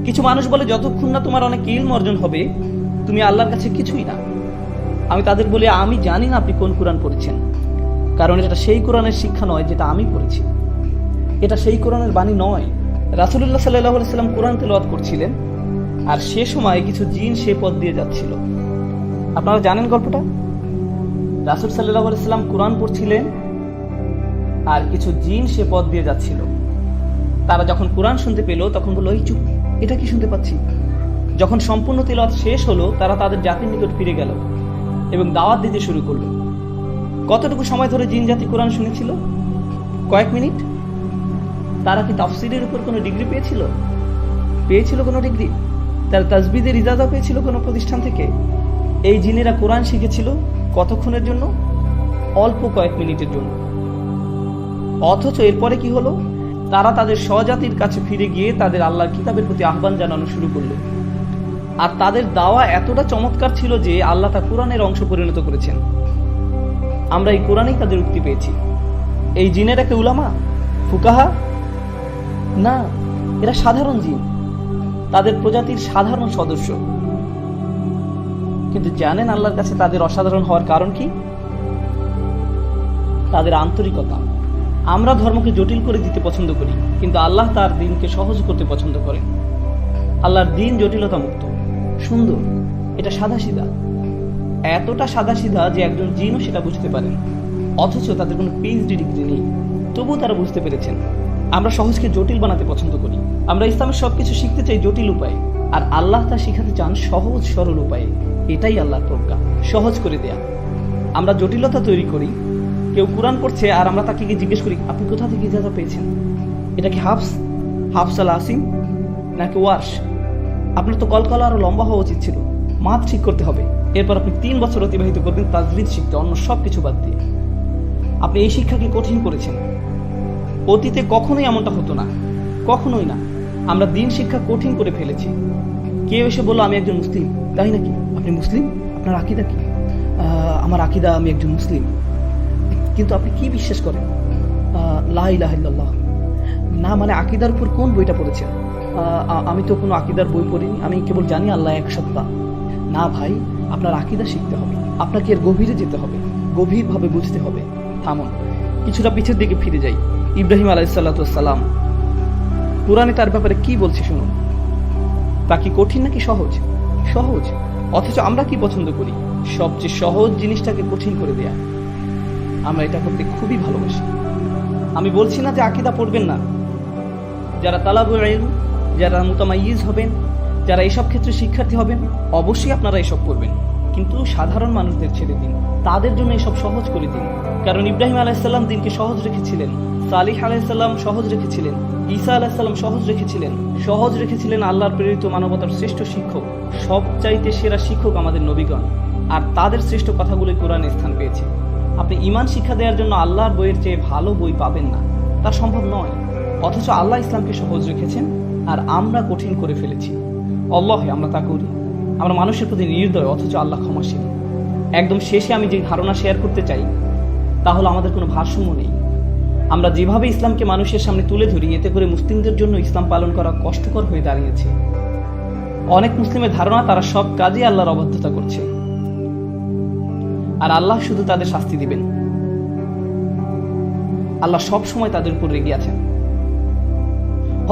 কিছু মানুষ বলে যতক্ষণ না তোমার অনেক ইলম অর্জন হবে তুমি আল্লাহর কাছে কিছুই না। আমি তাদের বলি আমি জানি না আপনি কোন কোরআন পড়েছেন, কারণ এটা সেই কোরআনের শিক্ষা নয় যেটা আমি পড়েছি, এটা সেই কোরআনের বাণী নয়। রাসূলুল্লাহ সাল্লাল্লাহু আলাইহি ওয়াসাল্লাম কোরআন তেলাওয়াত করছিলেন, আর সে সময় কিছু জিন সে পথ দিয়ে যাচ্ছিল। আপনারা জানেন গল্পটা? রাসূল সাল্লাল্লাহু আলাইহি ওয়াসাল্লাম কোরআন পড়ছিলেন আর কিছু জিন সে পথ দিয়ে যাচ্ছিল। তারা যখন কোরআন শুনতে পেল তখন বলল, এই চুপ, এটা কি শুনতে পাচ্ছি? যখন সম্পূর্ণ তেলাওয়াত শেষ হলো তারা তাদের জাতির নিকট ফিরে গেল এবং দাওয়াত দিতে শুরু করলো। কতটুকু সময় ধরে জিন জাতি কোরআন শুনেছিল? কয়েক মিনিট। তারা কি তাফসীরের উপর কোনো ডিগ্রি পেয়েছিল কোনো ডিগ্রি? তারা তাসবিদের ইজাজা পেয়েছিল কোনো প্রতিষ্ঠান থেকে? এই জিনেরা কোরআন শিখেছিল কতক্ষণের জন্য? অল্প কয়েক মিনিটের জন্য। অথচ এরপরে কি হলো? তারা তাদের স্বজাতির কাছে ফিরে গিয়ে তাদের আল্লাহর কিতাবের প্রতি আহ্বান জানানো শুরু করলো। আর তাদের দাওয়া এতটা চমৎকার ছিল যে আল্লাহ তা কোরআনের অংশ পরিণত করেছেন। আমরা এই কোরআনেই তাদের উক্তি পেয়েছি। এই জিনেরা কি উলামা, ফুকাহা? না, এরা সাধারণ জিন, তাদের প্রজাতির সাধারণ সদস্য। কিন্তু জানেন আল্লাহর কাছে তাদের অসাধারণ হওয়ার কারণ কি? তাদের আন্তরিকতা। আমরা ধর্মকে জটিল করে দিতে পছন্দ করি, কিন্তু আল্লাহ তার দ্বীনকে সহজ করতে পছন্দ করেন। আল্লাহর দ্বীন জটিলতা মুক্ত, সুন্দর, এটা সাদাসিধা, এতটা সাদাসিধা যে একজন জিনও সেটা বুঝতে পারেন। অথচ তাদের কোনো পিএইচডি ডিগ্রি নেই, তবুও তারা বুঝতে পেরেছেন। আমরা সহজকে জটিল বানাতে পছন্দ করি। আমরা ইসলামের সবকিছু শিখতে চাই জটিল উপায়ে, আর আল্লাহ তা শিখাতে চান সহজ সরল উপায়ে। এটাই আল্লাহর প্রজ্ঞা, সহজ করে দেয়া। আমরা জটিলতা তৈরি করি। কেউ কোরআন পড়ছে আর আমরা তাকে গিয়ে জিজ্ঞেস করি, আপনি কোথা থেকে ইজাজা পেয়েছেন? এটা কি হাফস আল আসিম নাকি ওয়ার্শ? আপনার তো কলকলা আরো লম্বা হওয়া উচিত ছিল। মাথ ঠিক করতে হবে। এরপর আপনি 3 বছর অতিবাহিত করবেন তাজবিদ শিখতে, অন্য সব কিছু বাদ দিয়ে। আপনি এই শিক্ষাকে কঠিন করেছেন। অতীতে কখনোই এমনটা হতো না, কখনোই না। আমরা দিন শিক্ষা কঠিন করে ফেলেছি। কেউ এসে বললো, আমি একজন মুসলিম। তাই নাকি? আপনি মুসলিম? আপনার আকিদা কি? আমার আকিদা, আমি একজন মুসলিম। কিন্তু আপনি কি বিশ্বাস করেন? লা ইলাহা ইল্লাল্লাহ। না মানে আকিদার উপর কোন বইটা পড়েছেন? আমি তো কোনো আকিদার বই পড়িনি, আমি কেবল জানি আল্লাহ এক সত্তা। না ভাই, আপনার আকিদা শিখতে হবে, আপনাকে এর গভীরে যেতে হবে, গভীরভাবে বুঝতে হবে। থামুন, কিছুটা পিছের দিকে ফিরে যাই। ইব্রাহিম আলাইহিসসালাম, কুরআনে তার ব্যাপারে কি বলছে শুনুন। তা কি কঠিন নাকি সহজ? সহজ। অথচ আমরা কি পছন্দ করি? সবচেয়ে সহজ জিনিসটাকে কঠিন করে দেয়া। আমরা এটা করতে খুবই ভালোবাসি। আমি বলছি না যে আকীদা পড়বেন না। যারা তালাবুল ইলম, যারা মুতামাইয়িজ হবেন, যারা এইসব ক্ষেত্রে শিক্ষার্থী হবেন, অবশ্যই আপনারা এসব করবেন। কিন্তু সাধারণ মানুষদের ছেড়ে দিন, তাদের জন্য এসব সহজ করে দিন। কারণ ইব্রাহিম আলাইহিসসালাম দিনকে সহজ রেখেছিলেন, সালিহ আলাইহিসসালাম সহজ রেখেছিলেন, ঈসা আলাইহিসসালাম সহজ রেখেছিলেন আল্লাহর প্রেরিত মানবতার শ্রেষ্ঠ শিক্ষক, সবচাইতে সেরা শিক্ষক আমাদের নবীগণ। আর তাদের শ্রেষ্ঠ কথাগুলোই কোরআনে স্থান পেয়েছে। আপনি ঈমান শিক্ষা দেওয়ার জন্য আল্লাহর বইয়ের চেয়ে ভালো বই পাবেন না, তা সম্ভব নয়। অথচ আল্লাহ ইসলামকে সহজ রেখেছেন আর আমরা কঠিন করে ফেলেছি। আল্লাহে আমরা তা করি। আমরা মানুষের প্রতি নির্দয়, অথচ আল্লাহ ক্ষমাশীল। একদম শেষে আমি যে ধারণা শেয়ার করতে চাই তা হলো, আমাদের কোনো ভারসাম্য নেই। আমরা যেভাবে ইসলামকে মানুষের সামনে তুলে ধরি, এতে করে মুসলিমদের জন্য ইসলাম পালন করা কষ্টকর হয়ে দাঁড়িয়েছে। অনেক মুসলিমের ধারণা তারা সব কাজে আল্লাহর অবাধ্যতা করছে, আর আল্লাহ শুধু তাদের শাস্তি দিবেন। আল্লাহ সব সময় তাদের উপর রেগে আছেন।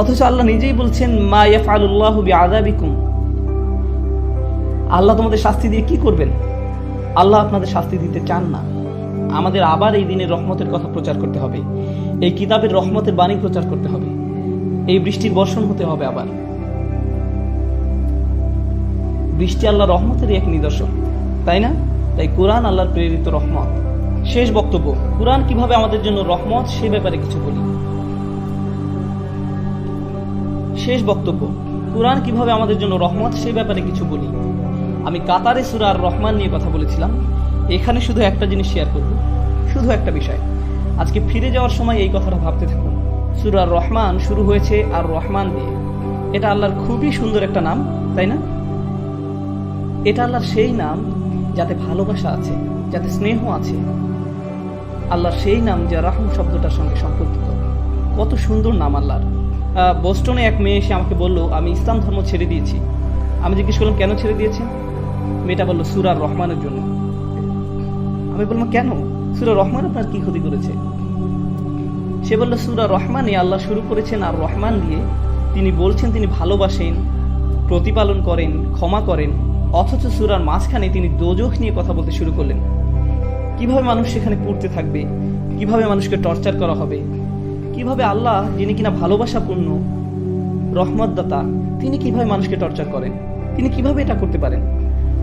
অথচ আল্লাহ নিজেই বলছেন, মা ইয়াফআলুল্লাহু বিআযাবিকুম। আল্লাহ তোমাদের শাস্তি দিয়ে কি করবেন? আল্লাহ আপনাদের শাস্তি দিতে চান না। আমাদের আবার এই দিনের রহমতের কথা প্রচার করতে হবে, এই কিতাবের রহমতের বাণী প্রচার করতে হবে, এই বৃষ্টির বর্ষণ হতে হবে। আবার বৃষ্টি আল্লাহ রহমতের এক নিদর্শন, তাই না? তাই কোরআন আল্লাহর প্রেরিত রহমত। শেষ বক্তব্য, কোরআন কিভাবে আমাদের জন্য রহমত সে ব্যাপারে কিছু বলি। কোরআন কিভাবে আমাদের জন্য রহমত সে ব্যাপারে কিছু বলি। আমি কাতারে সূরা আর রহমান নিয়ে কথা বলেছিলাম। এখানে শুধু একটা জিনিস শেয়ার করব, শুধু একটা বিষয়। আজকে ফিরে যাওয়ার সময় এই কথাটা ভাবতে থাকুন। সূরা আর রহমান শুরু হয়েছে আর রহমান দিয়ে। এটা আল্লাহর খুবই সুন্দর একটা নাম, তাই না? এটা আল্লাহর সেই নাম যাতে ভালোবাসা আছে, যাতে স্নেহ আছে। আল্লাহর সেই নাম যা রাহম শব্দটার সঙ্গে সম্পর্কিত। কত সুন্দর নাম আল্লাহর। বোস্টনে এক মেয়ে এসে আমাকে বলল, আমি ইসলাম ধর্ম ছেড়ে দিয়েছি। আমি জিজ্ঞেস করলাম, কেন ছেড়ে দিয়েছেন? মেয়েটা বলল, সূরা আর রহমানের জন্য। আমি বললাম, কেন? সূরা রহমান আপনার কি ক্ষতি করেছে? সে বলল, সূরা রহমানে আল্লাহ শুরু করেছেন আর রহমান দিয়ে। তিনি বলছেন তিনি ভালোবাসেন, প্রতিপালন করেন, ক্ষমা করেন। অথচ সূরার মাঝখানে তিনি দোজখ নিয়ে কথা বলতে শুরু করলেন। কিভাবে মানুষ সেখানে পড়তে থাকবে, কিভাবে মানুষকে টর্চার করা হবে, কিভাবে আল্লাহ যিনি কিনা ভালোবাসাপূর্ণ রহমতদাতা, তিনি কিভাবে মানুষকে টর্চার করেন, তিনি কিভাবে এটা করতে পারেন।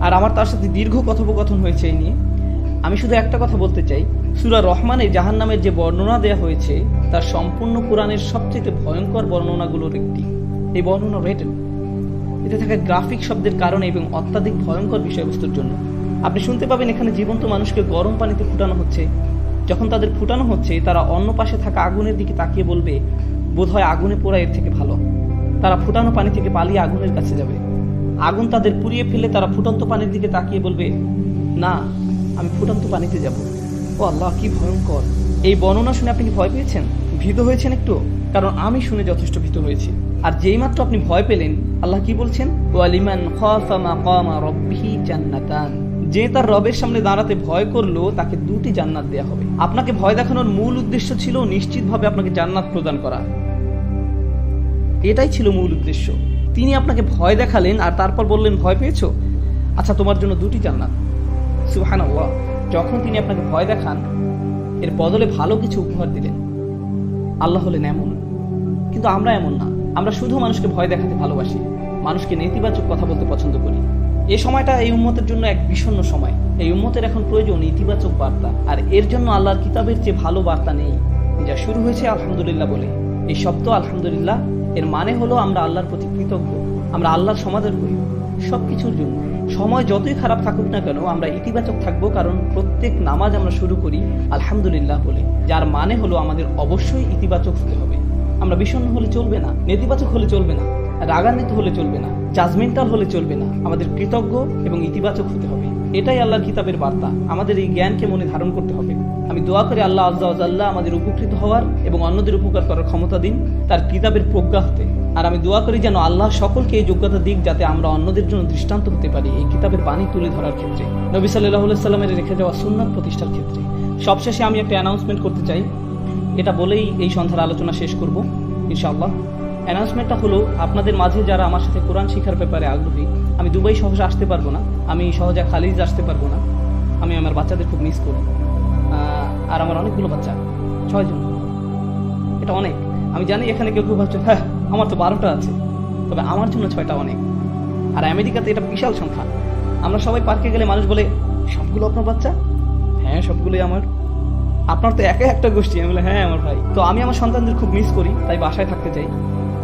আর আমার তার সাথে দীর্ঘ কথোপকথন হয়েছে এই নিয়ে। আমি শুধু একটা কথা বলতে চাই, সূরা রহমানে জাহান্নামের যে বর্ণনা দেয়া হয়েছে তার সম্পূর্ণ কোরআনের সবচেয়ে ভয়ঙ্কর বর্ণনাগুলোর একটি। এই বর্ণনা রেটেড, এতে থাকা গ্রাফিক শব্দের কারণে এবং অত্যাধিক ভয়ঙ্কর বিষয়বস্তুর জন্য। আপনি শুনতে পাবেন এখানে জীবন্ত মানুষকে গরম পানিতে ফুটানো হচ্ছে। যখন তাদের ফুটানো হচ্ছে, তারা অন্য পাশে থাকা আগুনের দিকে তাকিয়ে বলবে, বোধহয় আগুনে পোড়া এর থেকে ভালো। তারা ফুটানো পানি থেকে পালিয়ে আগুনের কাছে যাবে। আগুন তাদের পুড়িয়ে ফেলে তারা ফুটন্ত পানির দিকে তাকিয়ে বলবে, না, আমি ফুটন্ত পানিতে যাব। ও আল্লাহ, কি ভয়ঙ্কর! এই বর্ণনা শুনে আপনি কি ভয় পেয়েছেন, ভীত হয়েছেন একটু? কারণ আমি শুনে যথেষ্ট ভীত হয়েছি। আর যেই মাত্র আপনি ভয় পেলেন, আল্লাহ কি বলছেন? ওয়ালিমান খাফা মাকামা রাব্বিহি জান্নাতান। যে তার রবের সামনে দাঁড়াতে ভয় করলো তাকে 2টি জান্নাত দেয়া হবে। আপনাকে ভয় দেখানোর মূল উদ্দেশ্য ছিল নিশ্চিতভাবে আপনাকে জান্নাত প্রদান করা। এটাই ছিল মূল উদ্দেশ্য। তিনি আপনাকে ভয় দেখালেন আর তারপর বললেন, ভয় পেয়েছো? আচ্ছা, তোমার জন্য 2টি জান্নাত। সুবহানাল্লাহ। যখন তিনি আপনাকে ভয় দেখান, এর বদলে ভালো কিছু উপহার দিলেন। আল্লাহ হলেন এমন, কিন্তু আমরা এমন না। আমরা শুধু মানুষকে ভয় দেখাতে ভালোবাসি, মানুষকে নেতিবাচক কথা বলতে পছন্দ করি। এই সময়টা এই উম্মতের জন্য এক বিষণ্ণ সময়। এই উম্মতের এখন প্রয়োজন ইতিবাচক বার্তা, আর এর জন্য আল্লাহর কিতাবের যে ভালো বার্তা নেই। যা শুরু হয়েছে আলহামদুলিল্লাহ বলে। এই শব্দ আলহামদুলিল্লাহ এর মানে হলো আমরা আল্লাহর প্রতি কৃতজ্ঞ, আমরা আল্লাহর সমাদর করি সবকিছুর জন্য। সময় যতই খারাপ থাকুক না কেন আমরা ইতিবাচক থাকবো, কারণ প্রত্যেক নামাজ আমরা শুরু করি আলহামদুলিল্লাহ বলে, যার মানে হলো আমাদের অবশ্যই ইতিবাচক হতে হবে। আমরা বিষণ্ণ হলে চলবে না, নেতিবাচক হলে চলবে না, রাগান্বিত হলে চলবে না, জাজমেন্টাল হলে চলবে না। আমাদের কৃতজ্ঞ এবং ইতিবাচক হতে হবে। এটাই আল্লাহর কিতাবের বার্তা। আমাদের এই জ্ঞানকে মনে ধারণ করতে হবে। আমি দোয়া করি আল্লাহ আজ্জা ওয়া জাল্লা আমাদের উপকৃত হওয়ার এবং অন্যদের উপকার করার ক্ষমতা দিন তার কিতাবের প্রজ্ঞা হতে। আর আমি দোয়া করি যেন আল্লাহ সকলকে এই যোগ্যতা দিক, যাতে আমরা অন্যদের জন্য দৃষ্টান্ত হতে পারি এই কিতাবের বাণী তুলে ধরার ক্ষেত্রে, নবী সাল্লাল্লাহু আলাইহি সাল্লামের রেখে যাওয়া সুন্নাত প্রতিষ্ঠার ক্ষেত্রে। সবশেষে আমি একটা অ্যানাউন্সমেন্ট করতে চাই, এটা বলেই এই সন্ধ্যার আলোচনা শেষ করব ইনশাআল্লাহ। অ্যানাউন্সমেন্টটা হলো, আপনাদের মাঝে যারা আমার সাথে কোরআন শিক্ষার ব্যাপারে আগ্রহী, আমি দুবাই সহজে আসতে পারবো না, আমি সহজে খালিজ আসতে পারবো না, আমি আমার বাচ্চাদের খুব মিস করি। আর আমার অনেকগুলো বাচ্চা, 6 জন, এটা অনেক। আমি জানি এখানে কেউ কেউ ভাবছে হ্যাঁ আমার তো 12টা আছে, তবে আমার জন্য 6টা অনেক। আর আমেরিকাতে এটা বিশাল সংখ্যা। আমরা সবাই পার্কে গেলে মানুষ বলে সবগুলো আপনার বাচ্চা? হ্যাঁ সবগুলোই আমার। আপনার তো একা একটা গোষ্ঠী। আমি বলে হ্যাঁ আমার ভাই। তো আমি আমার সন্তানদের খুব মিস করি, তাই বাসায় থাকতে চাই,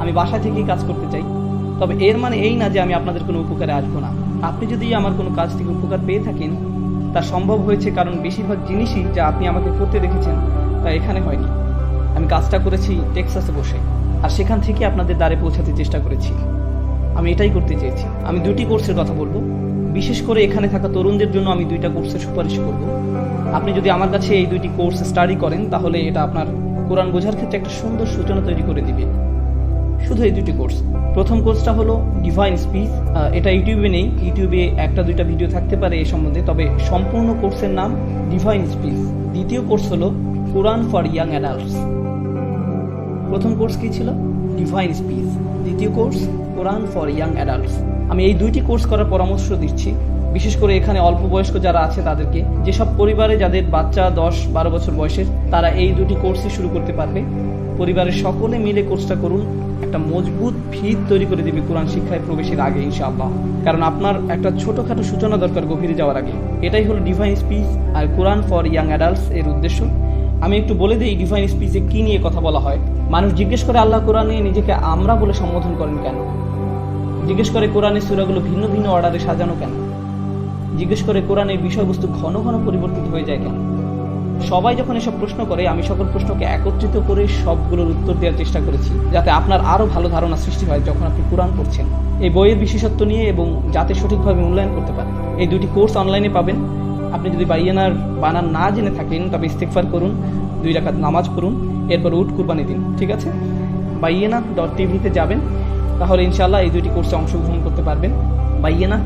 আমি বাসায় থেকেই কাজ করতে চাই। তবে এর মানে এই না যে আমি আপনাদের কোনো উপকারে আসবো না। আপনি যদি আমার কোনো কাজ থেকে উপকার পেয়ে থাকেন, তা সম্ভব হয়েছে কারণ বেশিরভাগ জিনিসই যা আপনি আমাকে করতে দেখেছেন তা এখানে হয়নি। আমি কাজটা করেছি টেক্সাসে বসে, আর সেখান থেকে আপনাদের দ্বারে পৌঁছাতে চেষ্টা করেছি। আমি এটাই করতে চেয়েছি। আমি 2টি কোর্সের কথা বলবো, বিশেষ করে এখানে থাকা তরুণদের জন্য আমি 2টা কোর্সের সুপারিশ করব। আপনি যদি আমার কাছে এই 2টি কোর্স স্টাডি করেন, তাহলে এটা আপনার কোরআন বোঝার ক্ষেত্রে একটা সুন্দর সূচনা তৈরি করে দিবে। শুধু এই 2টি কোর্স। প্রথম কোর্সটা হলো ডিভাইন স্পিচ। এটা ইউটিউবে নেই, ইউটিউবে 1-2টা ভিডিও থাকতে পারে এই সম্বন্ধে, তবে সম্পূর্ণ কোর্সের নাম ডিভাইন স্পিচ। দ্বিতীয় কোর্স হলো কোরআন ফর ইয়াং অ্যাডাল্টস। প্রথম কোর্স কি ছিল? Divine speech. দ্বিতীয় course Quran for young adults. আমি এই 2টি কোর্স করার পরামর্শ দিচ্ছি, বিশেষ করে এখানে অল্প বয়স্ক যারা আছে তাদেরকে। যেসব পরিবারে যাদের বাচ্চা 10-12 বছর বয়সের, তারা এই 2টি কোর্সই শুরু করতে পারবে। পরিবারের সকলে মিলে কোর্সটা করুন, একটা মজবুত ভিত তৈরি করে দেবে কোরআন শিক্ষায় প্রবেশের আগে ইনশাআল্লাহ। কারণ আপনার একটা ছোটখাটো সূচনা দরকার গভীরে যাওয়ার আগে। এটাই হলো ডিভাইন স্পিচ আর কোরআন ফর ইয়াং অ্যাডাল্টস এর উদ্দেশ্য। আমি একটু বলে দিই ডিভাইন স্পিচে কি নিয়ে কথা বলা হয়। মানুষ জিজ্ঞেস করে আল্লাহ কোরআনে নিজেকে আমরা বলে সম্বোধন করেন কেন? জিজ্ঞেস করে কোরআনের সূরাগুলো ভিন্ন ভিন্ন অর্ডারে সাজানো কেন? জিজ্ঞেস করে কোরআনের বিষয়বস্তু ঘন ঘন পরিবর্তিত হয়ে যায় কেন? সবাই যখন এসব প্রশ্ন করে, আমি সকল প্রশ্নকে একত্রিত করে সবগুলোর উত্তর দেওয়ার চেষ্টা করেছি, যাতে আপনার আরও ভালো ধারণা সৃষ্টি হয় যখন আপনি কোরআন পড়ছেন এই বইয়ের বিশেষত্ব নিয়ে, এবং যাতে সঠিকভাবে মূল্যায়ন করতে পারেন। এই 2টি কোর্স অনলাইনে পাবেন। আপনি যদি বাইয়ানার বানান না জেনে থাকেন, তবে ইস্তেগফার করুন, 2 রাকাত নামাজ পড়ুন, এরপর উট কুরবানি দিন। ঠিক আছে? বাইয়ানা.tv-তে যাবেন, তাহলে ইনশাআল্লাহ এই 2টি কোর্সে অংশগ্রহণ করতে পারবেন। বাইয়ানা